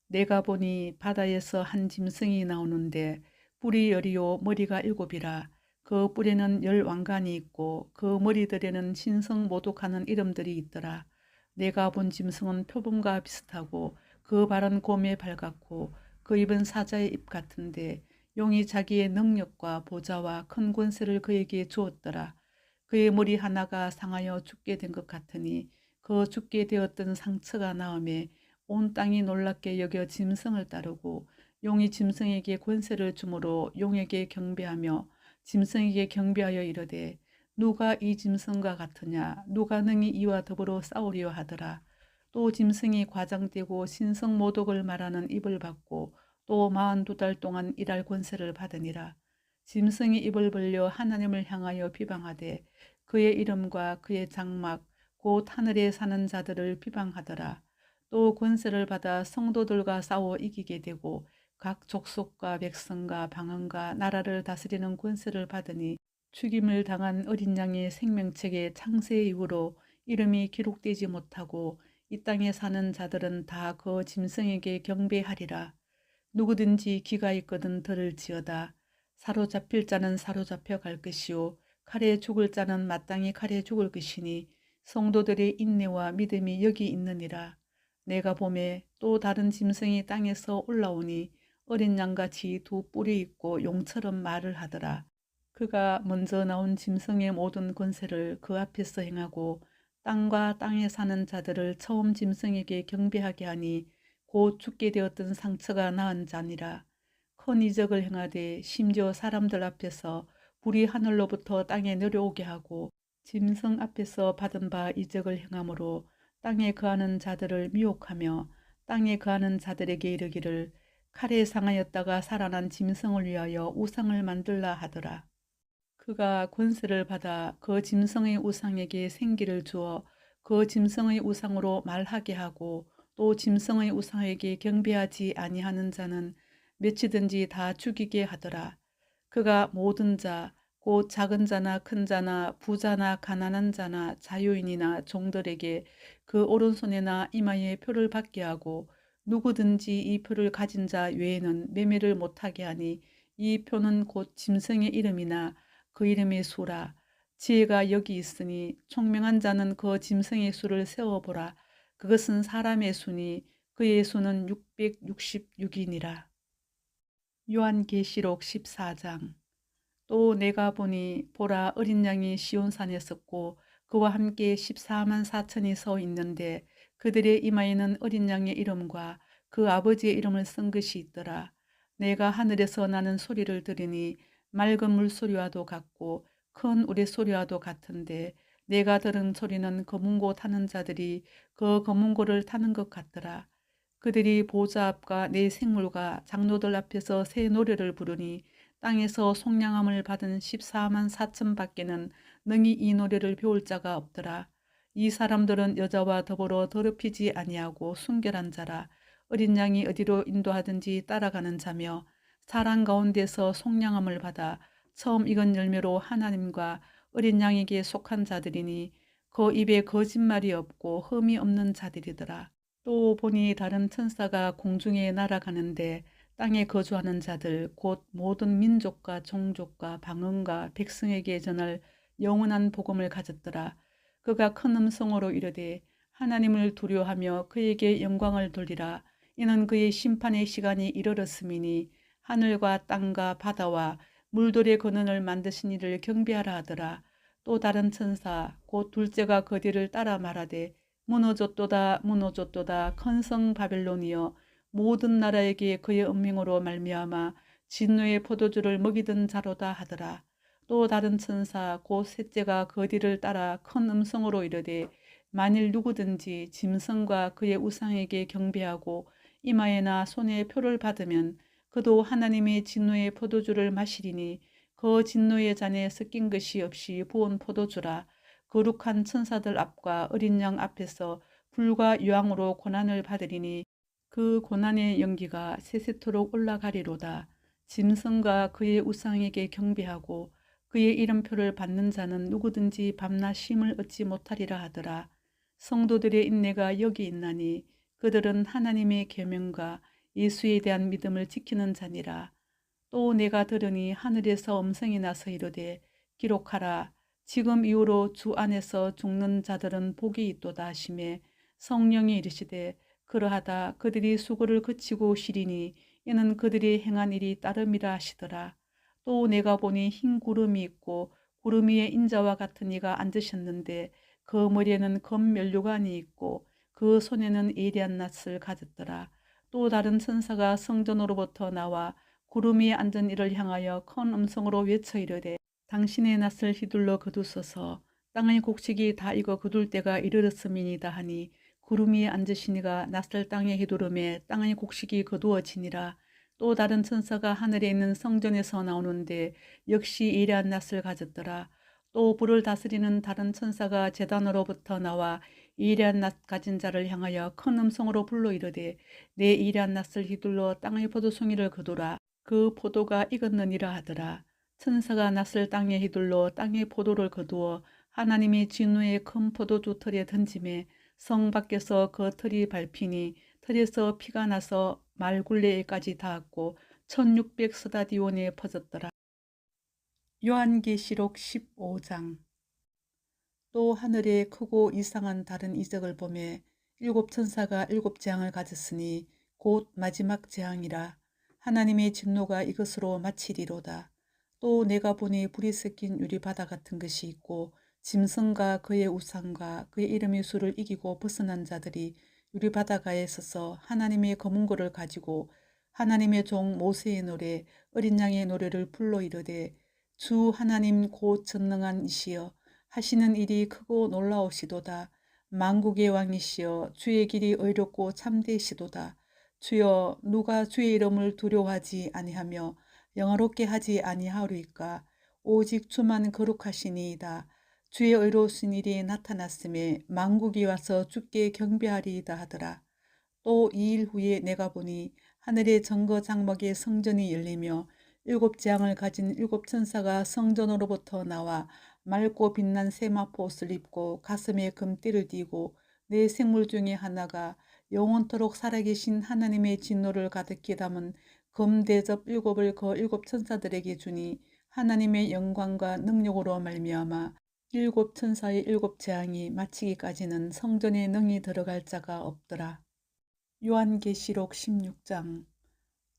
내가 보니 바다에서 한 짐승이 나오는데 뿔이 10이요 머리가 7이라. 그 뿔에는 10왕관이 있고 그 머리들에는 신성 모독하는 이름들이 있더라. 내가 본 짐승은 표범과 비슷하고 그 발은 곰의 발 같고 그 입은 사자의 입 같은데 용이 자기의 능력과 보좌와 큰 권세를 그에게 주었더라. 그의 머리 하나가 상하여 죽게 된 것 같으니 그 죽게 되었던 상처가 나음에 온 땅이 놀랍게 여겨 짐승을 따르고 용이 짐승에게 권세를 주므로 용에게 경배하며 짐승에게 경배하여 이르되 누가 이 짐승과 같으냐 누가 능히 이와 더불어 싸우려 하더라. 또 짐승이 과장되고 신성 모독을 말하는 입을 받고 또 42달 동안 일할 권세를 받으니라. 짐승이 입을 벌려 하나님을 향하여 비방하되 그의 이름과 그의 장막 곧 하늘에 사는 자들을 비방하더라. 또 권세를 받아 성도들과 싸워 이기게 되고 각 족속과 백성과 방언과 나라를 다스리는 권세를 받으니 죽임을 당한 어린 양의 생명책의 창세 이후로 이름이 기록되지 못하고 이 땅에 사는 자들은 다 그 짐승에게 경배하리라. 누구든지 귀가 있거든 들을지어다. 사로잡힐 자는 사로잡혀 갈 것이요 칼에 죽을 자는 마땅히 칼에 죽을 것이니 성도들의 인내와 믿음이 여기 있느니라. 내가 보매 또 다른 짐승이 땅에서 올라오니 어린 양같이 두 뿔이 있고 용처럼 말을 하더라. 그가 먼저 나온 짐승의 모든 권세를 그 앞에서 행하고 땅과 땅에 사는 자들을 처음 짐승에게 경배하게 하니 곧 죽게 되었던 상처가 나은 자니라. 큰 이적을 행하되 심지어 사람들 앞에서 불이 하늘로부터 땅에 내려오게 하고 짐승 앞에서 받은 바 이적을 행함으로 땅에 거하는 자들을 미혹하며 땅에 거하는 자들에게 이르기를 칼에 상하였다가 살아난 짐승을 위하여 우상을 만들라 하더라. 그가 권세를 받아 그 짐승의 우상에게 생기를 주어 그 짐승의 우상으로 말하게 하고 또 짐승의 우상에게 경배하지 아니하는 자는 몇이든지 다 죽이게 하더라. 그가 모든 자, 곧 작은 자나 큰 자나 부자나 가난한 자나 자유인이나 종들에게 그 오른손에나 이마에 표를 받게 하고 누구든지 이 표를 가진 자 외에는 매매를 못하게 하니 이 표는 곧 짐승의 이름이나 그 이름의 수라. 지혜가 여기 있으니 총명한 자는 그 짐승의 수를 세어보라. 그것은 사람의 수니 그의 수는 666이니라. 요한계시록 14장. 또 내가 보니 보라 어린 양이 시온산에 섰고 그와 함께 14만 4천이 서 있는데 그들의 이마에는 어린 양의 이름과 그 아버지의 이름을 쓴 것이 있더라. 내가 하늘에서 나는 소리를 들으니 맑은 물소리와도 같고 큰 우레소리와도 같은데 내가 들은 소리는 검은고 타는 자들이 그 검은고를 타는 것 같더라. 그들이 보좌 앞과 내 생물과 장로들 앞에서 새 노래를 부르니 땅에서 속량함을 받은 14만 4천 밖에는 능히 이 노래를 배울 자가 없더라. 이 사람들은 여자와 더불어 더럽히지 아니하고 순결한 자라. 어린 양이 어디로 인도하든지 따라가는 자며 사람 가운데서 속량함을 받아 처음 익은 열매로 하나님과 어린 양에게 속한 자들이니 그 입에 거짓말이 없고 흠이 없는 자들이더라. 또 보니 다른 천사가 공중에 날아가는데 땅에 거주하는 자들 곧 모든 민족과 종족과 방언과 백성에게 전할 영원한 복음을 가졌더라. 그가 큰 음성으로 이르되 하나님을 두려워하며 그에게 영광을 돌리라. 이는 그의 심판의 시간이 이르렀음이니 하늘과 땅과 바다와 물들의 근원을 만드신 이를 경배하라 하더라. 또 다른 천사 곧 둘째가 그 뒤를 따라 말하되 무너졌도다 무너졌도다 큰 성 바벨론이여 모든 나라에게 그의 은명으로 말미암아 진노의 포도주를 먹이던 자로다 하더라. 또 다른 천사 곧 셋째가 그 뒤를 따라 큰 음성으로 이르되 만일 누구든지 짐승과 그의 우상에게 경배하고 이마에나 손에 표를 받으면 그도 하나님의 진노의 포도주를 마시리니 그 진노의 잔에 섞인 것이 없이 부은 포도주라. 거룩한 천사들 앞과 어린 양 앞에서 불과 유황으로 고난을 받으리니 그 고난의 연기가 세세토록 올라가리로다. 짐승과 그의 우상에게 경배하고 그의 이름표를 받는 자는 누구든지 밤낮 쉼을 얻지 못하리라 하더라. 성도들의 인내가 여기 있나니 그들은 하나님의 계명과 예수에 대한 믿음을 지키는 자니라. 또 내가 들으니 하늘에서 음성이 나서 이르되 기록하라. 지금 이후로 주 안에서 죽는 자들은 복이 있도다 하시매 성령이 이르시되 그러하다 그들이 수고를 그치고 쉬리니 이는 그들이 행한 일이 따름이라 하시더라. 또 내가 보니 흰 구름이 있고 구름 위에 인자와 같은 이가 앉으셨는데 그 머리에는 검 면류관이 있고 그 손에는 예리한 낫을 가졌더라. 또 다른 천사가 성전으로부터 나와 구름 위에 앉은 이를 향하여 큰 음성으로 외쳐 이르되 당신의 낫을 휘둘러 거두소서. 땅의 곡식이 다 익어 거둘 때가 이르렀음이니이다 하니 구름 위에 앉으시니가 낫을 땅에 휘두르매 땅의 곡식이 거두어지니라. 또 다른 천사가 하늘에 있는 성전에서 나오는데 역시 예리한 낫을 가졌더라. 또 불을 다스리는 다른 천사가 제단으로부터 나와 예리한 낫 가진 자를 향하여 큰 음성으로 불러 이르되 내 예리한 낫을 휘둘러 땅의 포도송이를 거두라. 그 포도가 익었느니라 하더라. 천사가 낫을 땅에 휘둘러 땅의 포도를 거두어 하나님의 진노의 큰 포도주 틀에 던짐에 성 밖에서 그 틀이 밟히니 틀에서 피가 나서 말굴레에까지 닿았고 1600스다디온에 퍼졌더라. 요한계시록 15장. 또 하늘에 크고 이상한 다른 이적을 보매 일곱 천사가 일곱 재앙을 가졌으니 곧 마지막 재앙이라. 하나님의 진노가 이것으로 마치리로다. 또 내가 보니 불이 섞인 유리바다 같은 것이 있고 짐승과 그의 우상과 그의 이름의 수를 이기고 벗어난 자들이 유리바다가에 서서 하나님의 검은고를 가지고 하나님의 종 모세의 노래 어린 양의 노래를 불러 이르되 주 하나님 곧 전능한 이시여 하시는 일이 크고 놀라우시도다. 만국의 왕이시여 주의 길이 의롭고 참되시도다. 주여 누가 주의 이름을 두려워하지 아니하며 영화롭게 하지 아니하리이까. 오직 주만 거룩하시니이다. 주의 의로우신 일이 나타났음에 만국이 와서 주께 경배하리이다 하더라. 또 2일 후에 내가 보니 하늘의 정거 장막의 성전이 열리며 일곱 재앙을 가진 일곱 천사가 성전으로부터 나와 맑고 빛난 세마포 옷을 입고 가슴에 금띠를 띠고 네 생물 중에 하나가 영원토록 살아계신 하나님의 진노를 가득히 담은 금대접 일곱을 그 일곱 천사들에게 주니 하나님의 영광과 능력으로 말미암아 일곱 천사의 일곱 재앙이 마치기까지는 성전에 능히 들어갈 자가 없더라. 요한계시록 16장.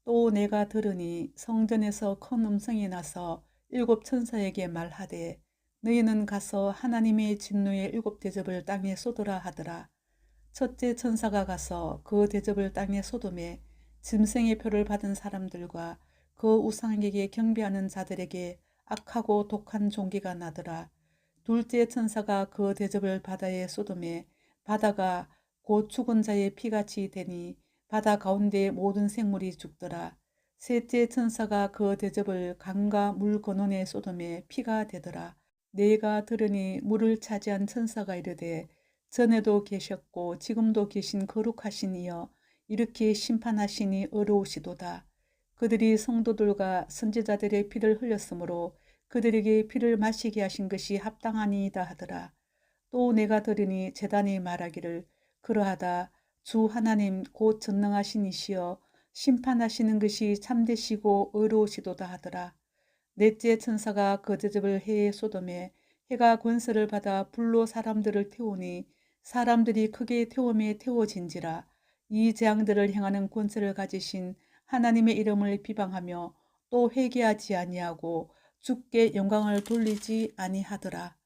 또 내가 들으니 성전에서 큰 음성이 나서 일곱 천사에게 말하되 너희는 가서 하나님의 진노의 일곱 대접을 땅에 쏟으라 하더라. 첫째 천사가 가서 그 대접을 땅에 쏟음에 짐승의 표를 받은 사람들과 그 우상에게 경배하는 자들에게 악하고 독한 종기가 나더라. 둘째 천사가 그 대접을 바다에 쏟음에 바다가 곧 죽은 자의 피같이 되니 바다 가운데 모든 생물이 죽더라. 셋째 천사가 그 대접을 강과 물 근원에 쏟음에 피가 되더라. 내가 들으니 물을 차지한 천사가 이르되 전에도 계셨고 지금도 계신 거룩하신 이여 이렇게 심판하시니 어려우시도다. 그들이 성도들과 선지자들의 피를 흘렸으므로 그들에게 피를 마시게 하신 것이 합당하니이다 하더라. 또 내가 들으니 제단이 말하기를 그러하다 주 하나님 곧 전능하신 이시여 심판하시는 것이 참되시고 의로우시도다 하더라. 넷째 천사가 그 대접을 해에 쏟음에 해가 권세를 받아 불로 사람들을 태우니 사람들이 크게 태움에 태워진지라. 이 재앙들을 행하는 권세를 가지신 하나님의 이름을 비방하며 또 회개하지 아니하고 주께 영광을 돌리지 아니하더라.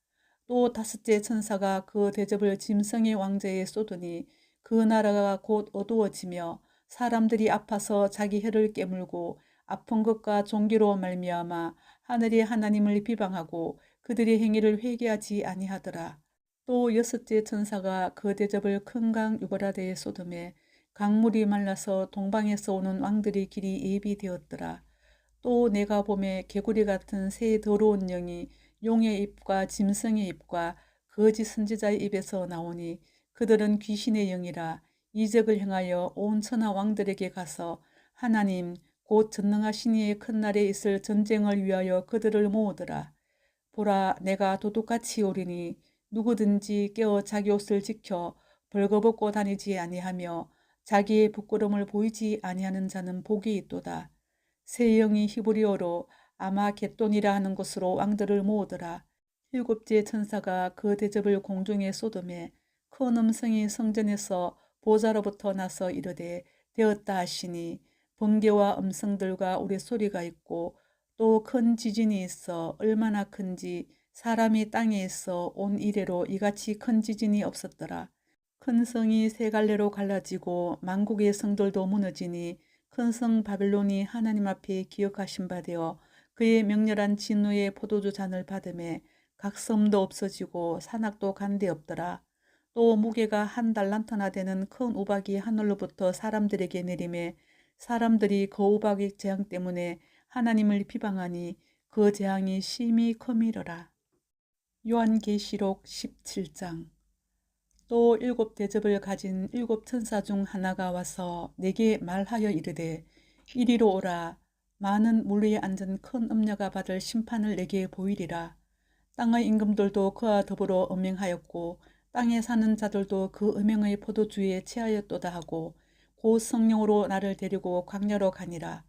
또 다섯째 천사가 그 대접을 짐승의 왕자에 쏟으니 그 나라가 곧 어두워지며 사람들이 아파서 자기 혀를 깨물고 아픈 것과 종기로 말미암아 하늘의 하나님을 비방하고 그들의 행위를 회개하지 아니하더라. 또 여섯째 천사가 그 대접을 큰 강 유브라데에 쏟음에 강물이 말라서 동방에서 오는 왕들의 길이 예비되었더라. 또 내가 보매 개구리 같은 새 더러운 영이 용의 입과 짐승의 입과 거짓 선지자의 입에서 나오니 그들은 귀신의 영이라. 이적을 행하여 온 천하 왕들에게 가서 하나님 곧 전능하신 이의 큰 날에 있을 전쟁을 위하여 그들을 모으더라. 보라 내가 도둑같이 오리니 누구든지 깨어 자기 옷을 지켜 벌거벗고 다니지 아니하며 자기의 부끄러움을 보이지 아니하는 자는 복이 있도다. 새 영이 히브리어로 아마겟돈이라 하는 곳으로 왕들을 모으더라. 일곱째 천사가 그 대접을 공중에 쏟음에 큰 음성이 성전에서 보좌로부터 나서 이르되 되었다 하시니 번개와 음성들과 우레소리가 있고 또 큰 지진이 있어 얼마나 큰지 사람이 땅에 있어 온 이래로 이같이 큰 지진이 없었더라. 큰 성이 세 갈래로 갈라지고 만국의 성들도 무너지니 큰 성 바벨론이 하나님 앞에 기억하신 바 되어 그의 명렬한 진노의 포도주 잔을 받음에 각 섬도 없어지고 산악도 간데 없더라. 또 무게가 한 달란트나 되는 큰 우박이 하늘로부터 사람들에게 내림에 사람들이 그 우박의 재앙 때문에 하나님을 비방하니 그 재앙이 심히 커미러라. 요한계시록 17장. 또 일곱 대접을 가진 일곱 천사 중 하나가 와서 내게 말하여 이르되 이리로 오라. 많은 물 위에 앉은 큰 음녀가 받을 심판을 내게 보이리라. 땅의 임금들도 그와 더불어 음행하였고 땅에 사는 자들도 그 음행의 포도주에 취하였도다 하고 곧 성령으로 나를 데리고 광야로 가니라.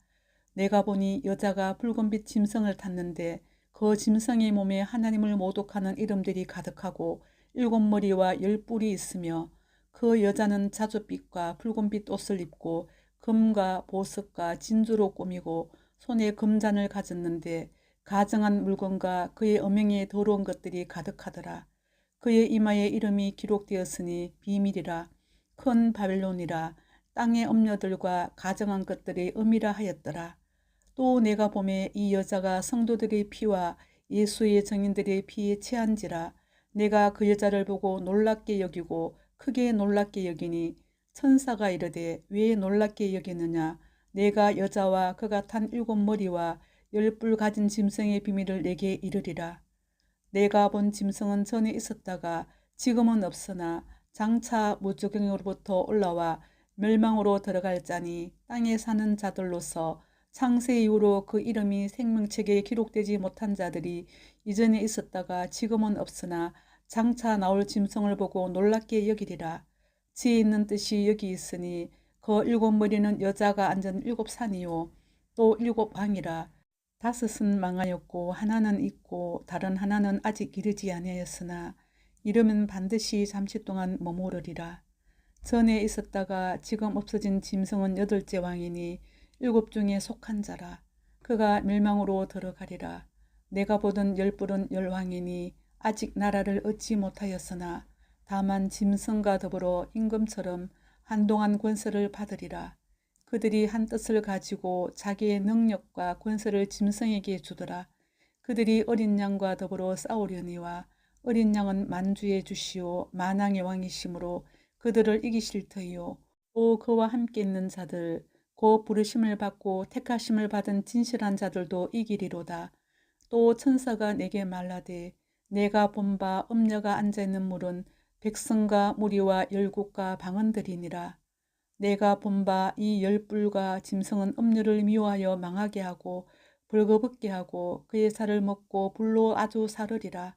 내가 보니 여자가 붉은빛 짐승을 탔는데 그 짐승의 몸에 하나님을 모독하는 이름들이 가득하고 일곱 머리와 열 뿔이 있으며 그 여자는 자줏빛과 붉은빛 옷을 입고 금과 보석과 진주로 꾸미고 손에 금잔을 가졌는데 가증한 물건과 그의 음행에 더러운 것들이 가득하더라. 그의 이마에 이름이 기록되었으니 비밀이라 큰 바벨론이라 땅의 음녀들과 가증한 것들이 음이라 하였더라. 또 내가 보매 이 여자가 성도들의 피와 예수의 증인들의 피에 취한지라. 내가 그 여자를 보고 놀랍게 여기고 크게 놀랍게 여기니 천사가 이르되 왜 놀랍게 여기느냐. 내가 여자와 그가 탄 일곱 머리와 열 뿔 가진 짐승의 비밀을 내게 이르리라. 내가 본 짐승은 전에 있었다가 지금은 없으나 장차 무저갱으로부터 올라와 멸망으로 들어갈 자니 땅에 사는 자들로서 창세 이후로 그 이름이 생명책에 기록되지 못한 자들이 이전에 있었다가 지금은 없으나 장차 나올 짐승을 보고 놀랍게 여기리라. 지혜 있는 뜻이 여기 있으니 그 일곱 머리는 여자가 앉은 일곱 산이요 또 일곱 왕이라. 다섯은 망하였고 하나는 있고 다른 하나는 아직 이르지 아니하였으나 이르면 반드시 잠시 동안 머무르리라. 전에 있었다가 지금 없어진 짐승은 여덟째 왕이니 일곱 중에 속한 자라. 그가 멸망으로 들어가리라. 내가 보던 열 뿔은 열 왕이니 아직 나라를 얻지 못하였으나 다만 짐승과 더불어 임금처럼 한동안 권세를 받으리라. 그들이 한 뜻을 가지고 자기의 능력과 권세를 짐승에게 주더라. 그들이 어린 양과 더불어 싸우려니와 어린 양은 만주의 주시오 만왕의 왕이시므로 그들을 이기실 터이요. 또 그와 함께 있는 자들 곧 부르심을 받고 택하심을 받은 진실한 자들도 이기리로다. 또 천사가 내게 말하되 내가 본 바 음녀가 앉아있는 물은 백성과 무리와 열국과 방언들이니라. 내가 본 바 이 열 뿔과 짐승은 음녀를 미워하여 망하게 하고 벌거벗게 하고 그의 살을 먹고 불로 아주 사르리라.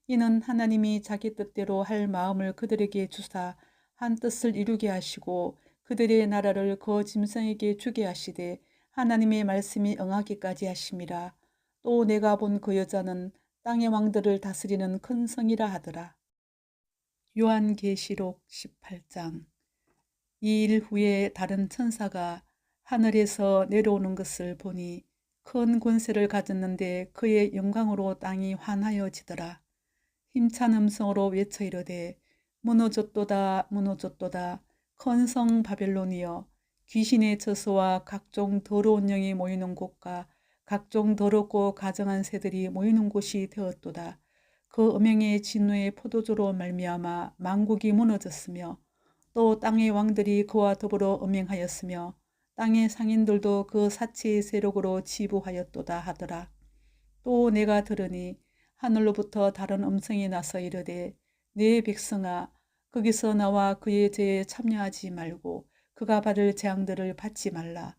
이는 하나님이 자기 뜻대로 할 마음을 그들에게 주사 한 뜻을 이루게 하시고 그들의 나라를 그 짐승에게 주게 하시되 하나님의 말씀이 응하기까지 하심이라. 또 내가 본 그 여자는 땅의 왕들을 다스리는 큰 성이라 하더라. 요한계시록 18장. 이 일 후에 다른 천사가 하늘에서 내려오는 것을 보니 큰 권세를 가졌는데 그의 영광으로 땅이 환하여지더라. 힘찬 음성으로 외쳐 이르되 무너졌도다 무너졌도다 큰 성 바벨론이여 귀신의 저수와 각종 더러운 영이 모이는 곳과 각종 더럽고 가증한 새들이 모이는 곳이 되었도다. 그 음행의 진노의 포도주로 말미암아 만국이 무너졌으며 또 땅의 왕들이 그와 더불어 음행하였으며 땅의 상인들도 그 사치의 세력으로 지부하였도다 하더라. 또 내가 들으니 하늘로부터 다른 음성이 나서 이르되 내 백성아 거기서 나와 그의 죄에 참여하지 말고 그가 받을 재앙들을 받지 말라.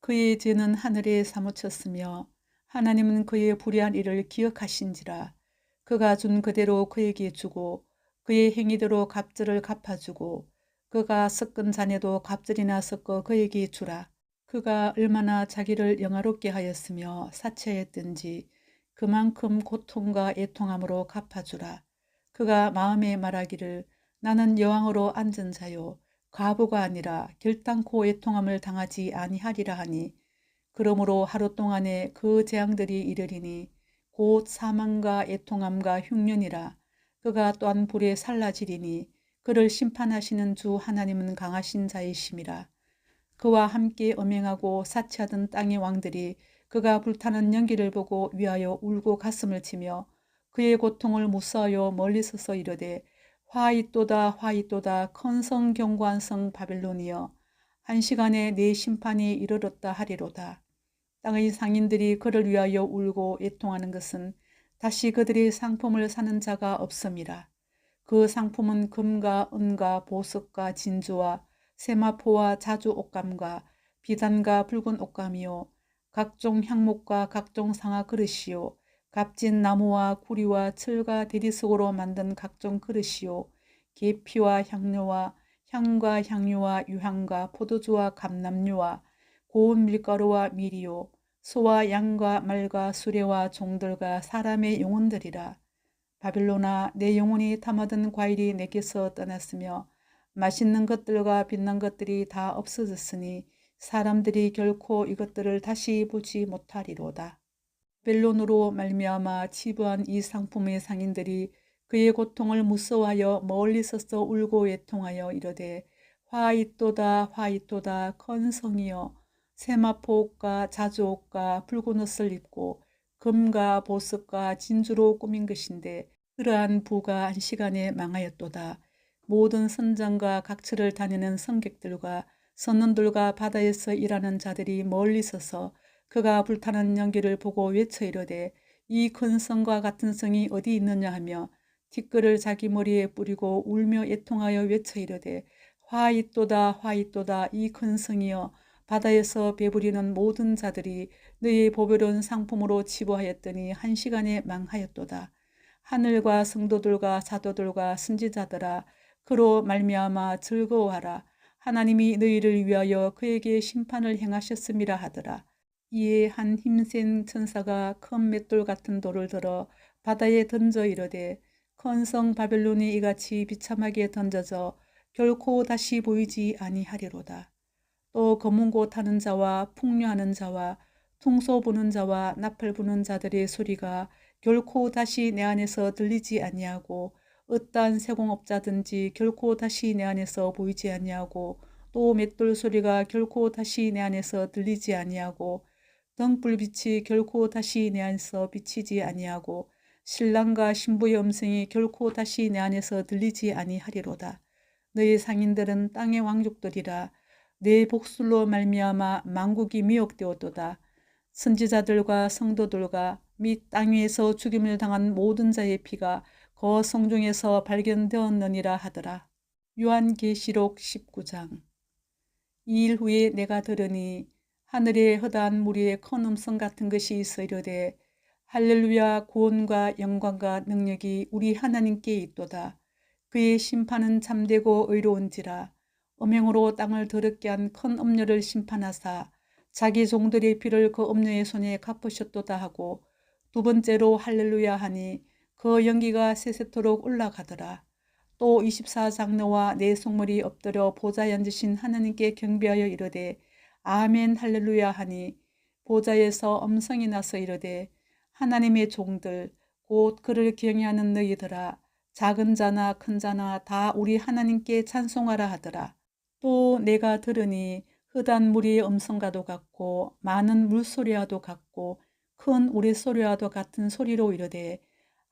그의 죄는 하늘에 사무쳤으며 하나님은 그의 불의한 일을 기억하신지라. 그가 준 그대로 그에게 주고 그의 행위대로 갑절을 갚아주고 그가 섞은 잔에도 갑절이나 섞어 그에게 주라. 그가 얼마나 자기를 영화롭게 하였으며 사치하였든지 그만큼 고통과 애통함으로 갚아주라. 그가 마음에 말하기를 나는 여왕으로 앉은 자요 과부가 아니라 결단코 애통함을 당하지 아니하리라 하니 그러므로 하루 동안에 그 재앙들이 이르리니 곧 사망과 애통함과 흉년이라. 그가 또한 불에 살라지리니 그를 심판하시는 주 하나님은 강하신 자이심이라. 그와 함께 음행하고 사치하던 땅의 왕들이 그가 불타는 연기를 보고 위하여 울고 가슴을 치며 그의 고통을 무서워하여 멀리 서서 이르되 화이또다 화이또다 큰 성 견고한 성 바벨론이여 한 시간에 네 심판이 이르렀다 하리로다. 땅의 상인들이 그를 위하여 울고 애통하는 것은 다시 그들의 상품을 사는 자가 없음이라. 그 상품은 금과 은과 보석과 진주와 세마포와 자주 옷감과 비단과 붉은 옷감이요 각종 향목과 각종 상아 그릇이요 값진 나무와 구리와 철과 대리석으로 만든 각종 그릇이요 계피와 향료와 향과 향유와 유향과 포도주와 감람류와 고운 밀가루와 밀이요 소와 양과 말과 수레와 종들과 사람의 영혼들이라. 바빌론아 내 영혼이 담아둔 과일이 내게서 떠났으며 맛있는 것들과 빛난 것들이 다 없어졌으니 사람들이 결코 이것들을 다시 보지 못하리로다. 바벨론으로 말미암아 치부한 이 상품의 상인들이 그의 고통을 무서워하여 멀리 서서 울고 애통하여 이르되 화이또다 화이또다 큰 성이여 세마포옷과 자주옷과 붉은 옷을 입고 금과 보석과 진주로 꾸민 것인데 그러한 부가 한 시간에 망하였도다. 모든 선장과 각처를 다니는 성객들과 선원들과 바다에서 일하는 자들이 멀리 서서 그가 불타는 연기를 보고 외쳐 이르되 이 큰 성과 같은 성이 어디 있느냐 하며 티끌을 자기 머리에 뿌리고 울며 애통하여 외쳐 이르되 화이또다 화이또다 이 큰 성이여 바다에서 배부리는 모든 자들이 너의 보배로운 상품으로 치부하였더니 한 시간에 망하였도다. 하늘과 성도들과 사도들과 선지자들아 그로 말미암아 즐거워하라. 하나님이 너희를 위하여 그에게 심판을 행하셨음이라 하더라. 이에 한 힘센 천사가 큰 맷돌 같은 돌을 들어 바다에 던져 이르되 큰 성 바벨론이 이같이 비참하게 던져져 결코 다시 보이지 아니하리로다. 또 검은 곳 타는 자와 풍류하는 자와 퉁소 부는 자와 나팔 부는 자들의 소리가 결코 다시 내 안에서 들리지 아니하고 어떠한 세공업자든지 결코 다시 내 안에서 보이지 아니하고 또 맷돌 소리가 결코 다시 내 안에서 들리지 아니하고 등불빛이 결코 다시 내 안에서 비치지 아니하고 신랑과 신부의 음성이 결코 다시 내 안에서 들리지 아니하리로다. 너희 상인들은 땅의 왕족들이라. 내 복술로 말미암아 만국이 미혹되었도다. 선지자들과 성도들과 및 땅 위에서 죽임을 당한 모든 자의 피가 그 성중에서 발견되었느니라 하더라. 요한계시록 19장. 이 일 후에 내가 들으니 하늘에 허다한 무리의 큰 음성 같은 것이 있어 이르되 할렐루야 구원과 영광과 능력이 우리 하나님께 있도다. 그의 심판은 참되고 의로운지라. 음행으로 땅을 더럽게 한 큰 음녀를 심판하사 자기 종들의 피를 그 음녀의 손에 갚으셨도다 하고 두 번째로 할렐루야 하니 그 연기가 세세토록 올라가더라. 또 24장로와 네 속물이 엎드려 보좌에 앉으신 하나님께 경배하여 이르되 아멘 할렐루야 하니 보좌에서 음성이 나서 이르되 하나님의 종들 곧 그를 경외하는 너희들아 작은 자나 큰 자나 다 우리 하나님께 찬송하라 하더라. 또 내가 들으니 흐단 무리의 음성과도 같고 많은 물소리와도 같고 큰 우레소리와도 같은 소리로 이르되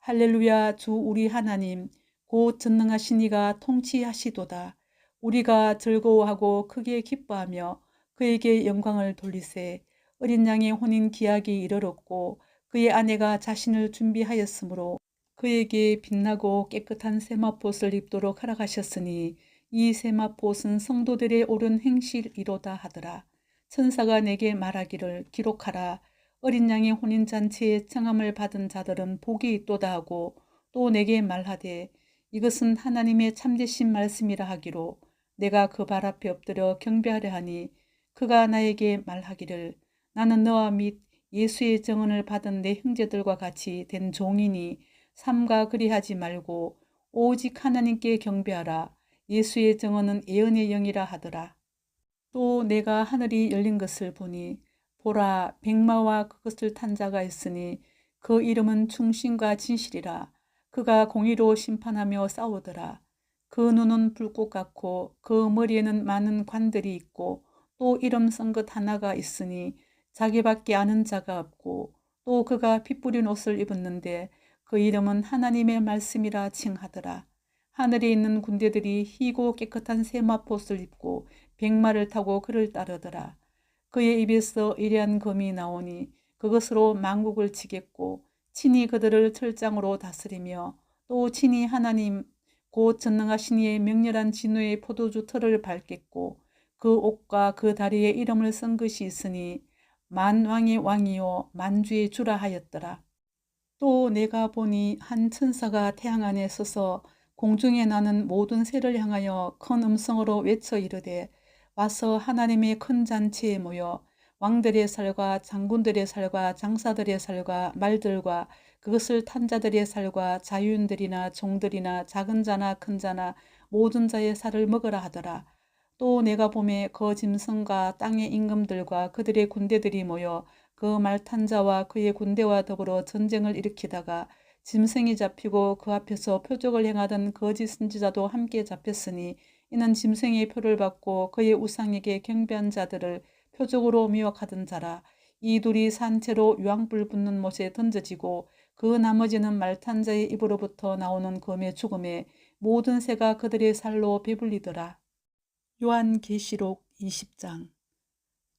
할렐루야 주 우리 하나님 곧 전능하신 이가 통치하시도다. 우리가 즐거워하고 크게 기뻐하며 그에게 영광을 돌리세. 어린 양의 혼인 기약이 이르렀고 그의 아내가 자신을 준비하였으므로 그에게 빛나고 깨끗한 세마포옷을 입도록 허락하셨으니 이 세마포옷은 성도들의 옳은 행실이로다 하더라. 천사가 내게 말하기를 기록하라. 어린 양의 혼인잔치에 청함을 받은 자들은 복이 있도다 하고 또 내게 말하되 이것은 하나님의 참되신 말씀이라 하기로 내가 그 발 앞에 엎드려 경배하려 하니 그가 나에게 말하기를 나는 너와 및 예수의 증언을 받은 내 형제들과 같이 된 종이니 삼가 그리하지 말고 오직 하나님께 경배하라. 예수의 증언은 예언의 영이라 하더라. 또 내가 하늘이 열린 것을 보니 보라 백마와 그것을 탄 자가 있으니 그 이름은 충신과 진실이라. 그가 공의로 심판하며 싸우더라. 그 눈은 불꽃 같고 그 머리에는 많은 관들이 있고 또 이름 쓴 것 하나가 있으니 자기밖에 아는 자가 없고 또 그가 피 뿌린 옷을 입었는데 그 이름은 하나님의 말씀이라 칭하더라. 하늘에 있는 군대들이 희고 깨끗한 세마포옷을 입고 백마를 타고 그를 따르더라. 그의 입에서 이레한 검이 나오니 그것으로 만국을 치겠고 친히 그들을 철장으로 다스리며 또 친히 하나님 곧 전능하신 이의 명렬한 진노의 포도주 틀을 밟겠고 그 옷과 그 다리에 이름을 쓴 것이 있으니 만왕의 왕이요 만주의 주라 하였더라. 또 내가 보니 한 천사가 태양 안에 서서 공중에 나는 모든 새를 향하여 큰 음성으로 외쳐 이르되 와서 하나님의 큰 잔치에 모여 왕들의 살과 장군들의 살과 장사들의 살과 말들과 그것을 탄 자들의 살과 자유인들이나 종들이나 작은 자나 큰 자나 모든 자의 살을 먹으라 하더라. 또 내가 보매 그 짐승과 땅의 임금들과 그들의 군대들이 모여 그 말 탄 자와 그의 군대와 더불어 전쟁을 일으키다가 짐승이 잡히고 그 앞에서 표적을 행하던 거짓 선지자도 함께 잡혔으니 이는 짐승의 표를 받고 그의 우상에게 경배한 자들을 표적으로 미혹하던 자라. 이 둘이 산채로 유황불 붙는 못에 던져지고 그 나머지는 말 탄 자의 입으로부터 나오는 검의 죽음에 모든 새가 그들의 살로 배불리더라. 요한계시록 20장.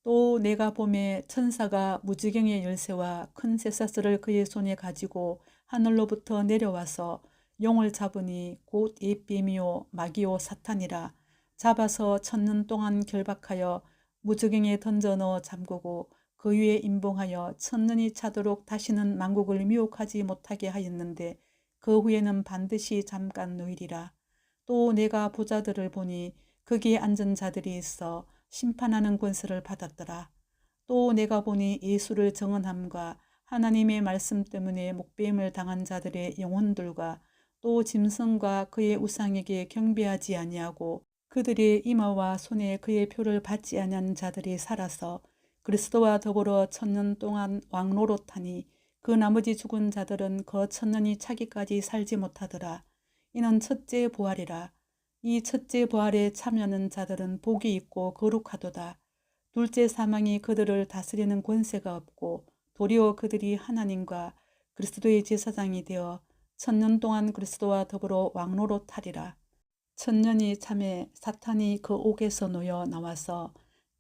또 내가 보매 천사가 무지경의 열쇠와 큰 쇠사슬을 그의 손에 가지고 하늘로부터 내려와서 용을 잡으니 곧 옛뱀이요 마귀요 사탄이라. 잡아서 천년 동안 결박하여 무지경에 던져 넣어 잠그고 그 위에 임봉하여 천년이 차도록 다시는 만국을 미혹하지 못하게 하였는데 그 후에는 반드시 잠깐 누이리라. 또 내가 보자들을 보니 거기에 앉은 자들이 있어 심판하는 권세를 받았더라. 또 내가 보니 예수를 정언함과 하나님의 말씀 때문에 목배임을 당한 자들의 영혼들과 또 짐승과 그의 우상에게 경배하지 아니하고 그들의 이마와 손에 그의 표를 받지 아니한 자들이 살아서 그리스도와 더불어 천년 동안 왕노릇하니 그 나머지 죽은 자들은 그 천년이 차기까지 살지 못하더라. 이는 첫째 부활이라. 이 첫째 부활에 참여하는 자들은 복이 있고 거룩하도다. 둘째 사망이 그들을 다스리는 권세가 없고 도리어 그들이 하나님과 그리스도의 제사장이 되어 천년 동안 그리스도와 더불어 왕노릇하리라. 천년이 참에 사탄이 그 옥에서 놓여 나와서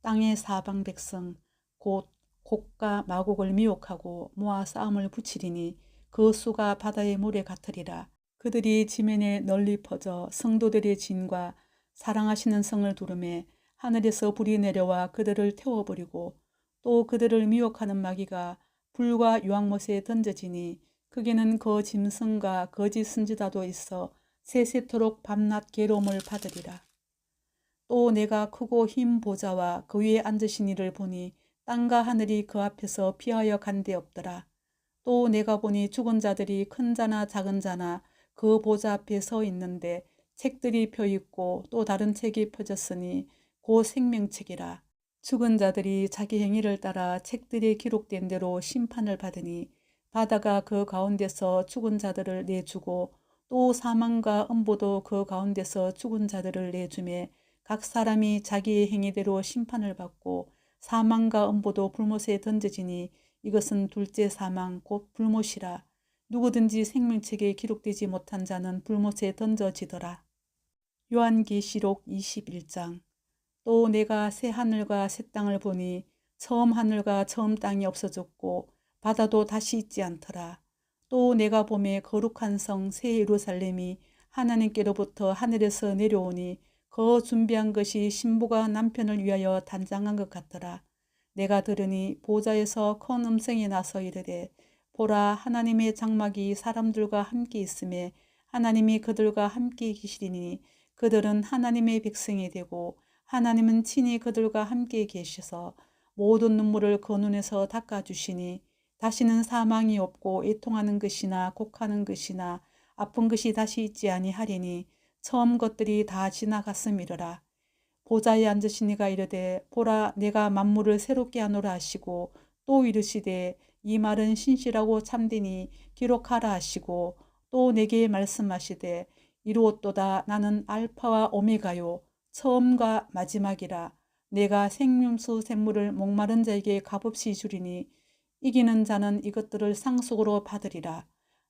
땅의 사방 백성 곧 곡과 마곡을 미혹하고 모아 싸움을 붙이리니 그 수가 바다의 물에 같으리라. 그들이 지면에 널리 퍼져 성도들의 진과 사랑하시는 성을 두르매 하늘에서 불이 내려와 그들을 태워버리고 또 그들을 미혹하는 마귀가 불과 유황못에 던져지니 거기는 그 짐승과 거짓 선지자도 있어 세세토록 밤낮 괴로움을 받으리라. 또 내가 크고 흰 보좌와 그 위에 앉으신 이를 보니 땅과 하늘이 그 앞에서 피하여 간 데 없더라. 또 내가 보니 죽은 자들이 큰 자나 작은 자나 그 보좌 앞에 서 있는데 책들이 펴 있고 또 다른 책이 펴졌으니 곧 생명책이라. 죽은 자들이 자기 행위를 따라 책들이 기록된 대로 심판을 받으니 바다가 그 가운데서 죽은 자들을 내주고 또 사망과 음보도 그 가운데서 죽은 자들을 내주매 각 사람이 자기의 행위대로 심판을 받고 사망과 음보도 불못에 던져지니 이것은 둘째 사망 곧 불못이라. 누구든지 생명책에 기록되지 못한 자는 불못에 던져지더라. 요한계시록 21장. 또 내가 새 하늘과 새 땅을 보니 처음 하늘과 처음 땅이 없어졌고 바다도 다시 있지 않더라. 또 내가 보매 거룩한 성 새 예루살렘이 하나님께로부터 하늘에서 내려오니 그 준비한 것이 신부가 남편을 위하여 단장한 것 같더라. 내가 들으니 보좌에서 큰 음성이 나서 이르되 보라 하나님의 장막이 사람들과 함께 있음에 하나님이 그들과 함께 계시리니 그들은 하나님의 백성이 되고 하나님은 친히 그들과 함께 계셔서 모든 눈물을 그 눈에서 닦아주시니 다시는 사망이 없고 애통하는 것이나 곡하는 것이나 아픈 것이 다시 있지 아니하리니 처음 것들이 다 지나갔음이러라. 보좌에 앉으신 이가 이르되 보라 내가 만물을 새롭게 하노라 하시고 또 이르시되 이 말은 신실하고 참되니 기록하라 하시고 또 내게 말씀하시되 이루었도다. 나는 알파와 오메가요 처음과 마지막이라. 내가 생명수 샘물을 목마른 자에게 값없이 주리니 이기는 자는 이것들을 상속으로 받으리라.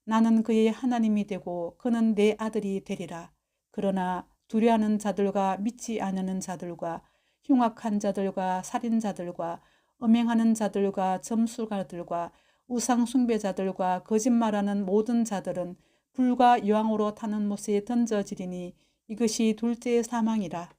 나는 그의 하나님이 되고 그는 내 아들이 되리라. 그러나 두려워하는 자들과 믿지 않는 자들과 흉악한 자들과 살인자들과 음행하는 자들과 점술가들과 우상 숭배자들과 거짓말하는 모든 자들은 불과 유황으로 타는 못에 던져지리니 이것이 둘째 사망이라.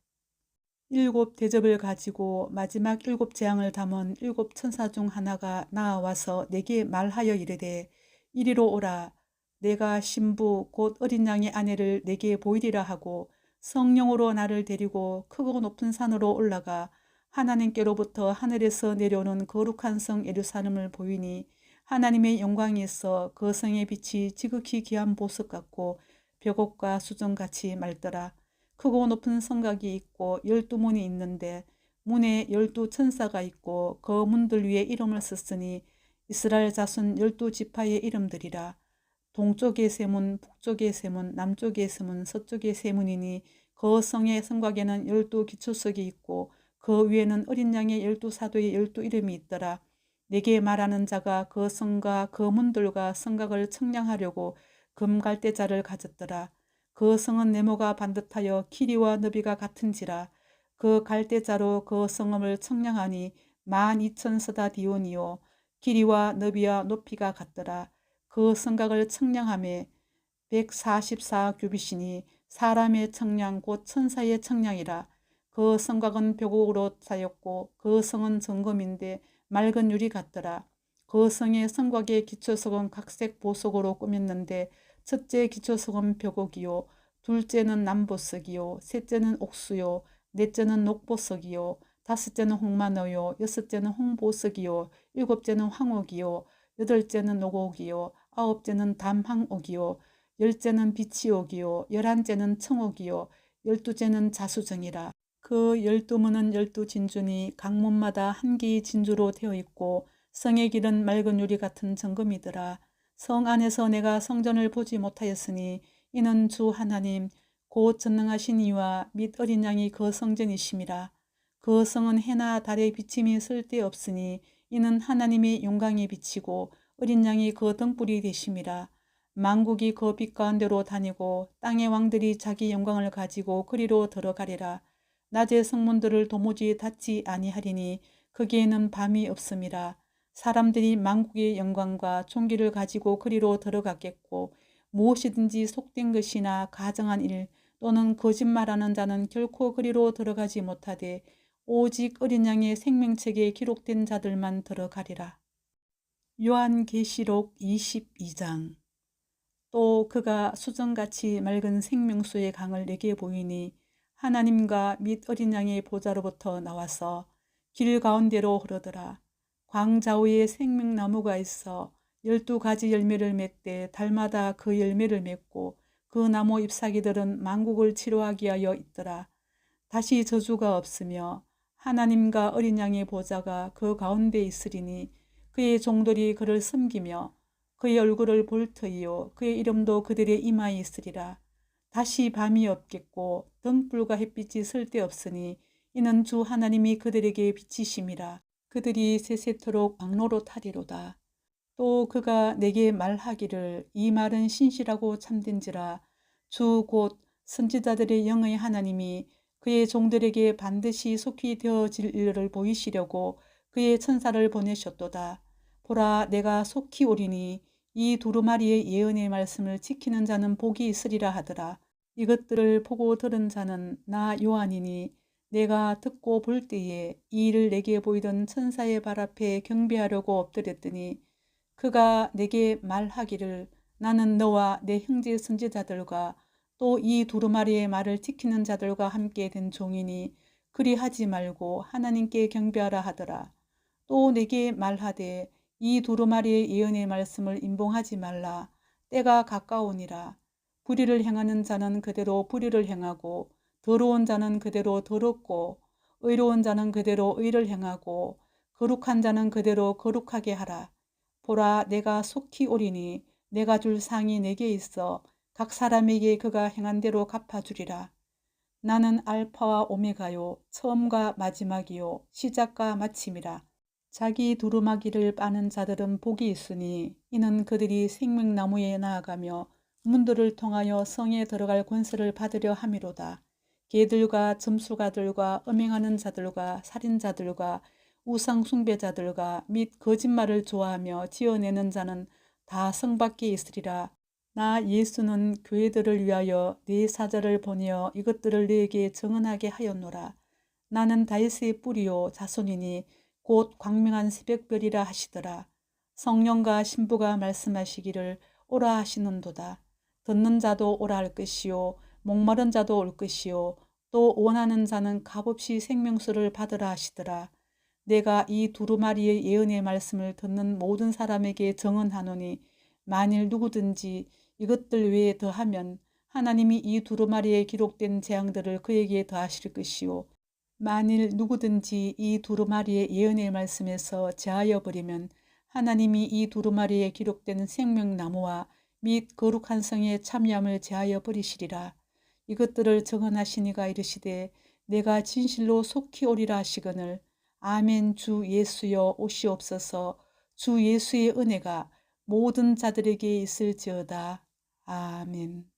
일곱 대접을 가지고 마지막 일곱 재앙을 담은 일곱 천사 중 하나가 나와서 내게 말하여 이르되 이리로 오라. 내가 신부 곧 어린 양의 아내를 내게 보이리라 하고 성령으로 나를 데리고 크고 높은 산으로 올라가 하나님께로부터 하늘에서 내려오는 거룩한 성 예루살렘을 보이니 하나님의 영광이 있어 그 성의 빛이 지극히 귀한 보석 같고 벽옥과 수정같이 맑더라. 크고 높은 성곽이 있고 12문이 있는데 문에 12천사가 있고 그 문들 위에 이름을 썼으니 이스라엘 자손 12지파의 이름들이라. 동쪽의 세문, 북쪽의 세문, 남쪽의 세문, 서쪽의 세문이니 그 성의 성곽에는 12기초석이 있고 그 위에는 어린 양의 12사도의 12이름이 있더라. 내게 말하는 자가 그 성과 그 문들과 성곽을 청량하려고 금갈대자를 가졌더라. 그 성은 네모가 반듯하여 길이와 너비가 같은지라. 그 갈대자로 그 성읍을 청량하니 12,000서다디온이요 길이와 너비와 높이가 같더라. 그 성곽을 청량함에 144규빗이니 사람의 청량 곧 천사의 청량이라. 그 성곽은 벽옥으로 쌓였고 그 성은 정금인데 맑은 유리 같더라. 그 성의 성곽의 기초석은 각색 보석으로 꾸몄는데 첫째 기초석은 벽옥이요 둘째는 남보석이요 셋째는 옥수요 넷째는 녹보석이요 다섯째는 홍마노요 여섯째는 홍보석이요 일곱째는 황옥이요 여덟째는 녹옥이요 아홉째는 담황옥이요 열째는 비치옥이요 열한째는 청옥이요 열두째는 자수정이라. 그 12문은 12진주니 각 문마다 한 개의 진주로 되어 있고 성의 길은 맑은 유리 같은 정금이더라. 성 안에서 내가 성전을 보지 못하였으니 이는 주 하나님 곧 전능하신 이와 및 어린 양이 그 성전이심이라. 그 성은 해나 달의 비침이 쓸데없으니 이는 하나님의 영광이 비치고 어린 양이 그 등불이 되심이라. 만국이 그 빛 가운데로 다니고 땅의 왕들이 자기 영광을 가지고 그리로 들어가리라. 낮의 성문들을 도무지 닫지 아니하리니 거기에는 밤이 없음이라. 사람들이 만국의 영광과 존귀를 가지고 그리로 들어갔겠고 무엇이든지 속된 것이나 가정한 일 또는 거짓말하는 자는 결코 그리로 들어가지 못하되 오직 어린 양의 생명책에 기록된 자들만 들어가리라. 요한계시록 22장. 또 그가 수정같이 맑은 생명수의 강을 내게 보이니 하나님과 및 어린 양의 보좌로부터 나와서 길 가운데로 흐르더라. 광좌우에 생명나무가 있어 12가지 열매를 맺되 달마다 그 열매를 맺고 그 나무 잎사귀들은 만국을 치료하기 위하여 있더라. 다시 저주가 없으며 하나님과 어린 양의 보좌가 그 가운데 있으리니 그의 종들이 그를 섬기며 그의 얼굴을 볼 터이요 그의 이름도 그들의 이마에 있으리라. 다시 밤이 없겠고 등불과 햇빛이 쓸데없으니 이는 주 하나님이 그들에게 비치심이라. 그들이 세세토록 왕로로 타리로다. 또 그가 내게 말하기를 이 말은 신실하고 참된지라. 주 곧 선지자들의 영의 하나님이 그의 종들에게 반드시 속히 되어질 일을 보이시려고 그의 천사를 보내셨도다. 보라 내가 속히 오리니 이 두루마리의 예언의 말씀을 지키는 자는 복이 있으리라 하더라. 이것들을 보고 들은 자는 나 요한이니 내가 듣고 볼 때에 이 일을 내게 보이던 천사의 발 앞에 경배하려고 엎드렸더니 그가 내게 말하기를 나는 너와 내 형제 선지자들과 또 이 두루마리의 말을 지키는 자들과 함께 된 종이니 그리하지 말고 하나님께 경배하라 하더라. 또 내게 말하되 이 두루마리의 예언의 말씀을 임봉하지 말라. 때가 가까우니라. 불의를 행하는 자는 그대로 불의를 행하고 더러운 자는 그대로 더럽고 의로운 자는 그대로 의를 행하고 거룩한 자는 그대로 거룩하게 하라. 보라, 내가 속히 오리니 내가 줄 상이 내게 있어 각 사람에게 그가 행한 대로 갚아주리라. 나는 알파와 오메가요 처음과 마지막이요 시작과 마침이라. 자기 두루마기를 빠는 자들은 복이 있으니 이는 그들이 생명나무에 나아가며 문들을 통하여 성에 들어갈 권세를 받으려 함이로다. 개들과 점술가들과 음행하는 자들과 살인자들과 우상 숭배자들과 및 거짓말을 좋아하며 지어내는 자는 다 성 밖에 있으리라. 나 예수는 교회들을 위하여 내 사자를 보내어 이것들을 네게 증언하게 하였노라. 나는 다윗의 뿌리요 자손이니 곧 광명한 새벽별이라 하시더라. 성령과 신부가 말씀하시기를 오라 하시는도다. 듣는 자도 오라 할 것이요 목마른 자도 올 것이요 또 원하는 자는 값없이 생명수를 받으라 하시더라. 내가 이 두루마리의 예언의 말씀을 듣는 모든 사람에게 증언하노니 만일 누구든지 이것들 외에 더하면 하나님이 이 두루마리에 기록된 재앙들을 그에게 더하실 것이요 만일 누구든지 이 두루마리의 예언의 말씀에서 제하여 버리면 하나님이 이 두루마리에 기록된 생명나무와 및 거룩한 성의 참여함을 제하여 버리시리라. 이것들을 증언하시니가 이르시되 내가 진실로 속히 오리라 하시거늘 아멘. 주 예수여 오시옵소서. 주 예수의 은혜가 모든 자들에게 있을지어다. 아멘.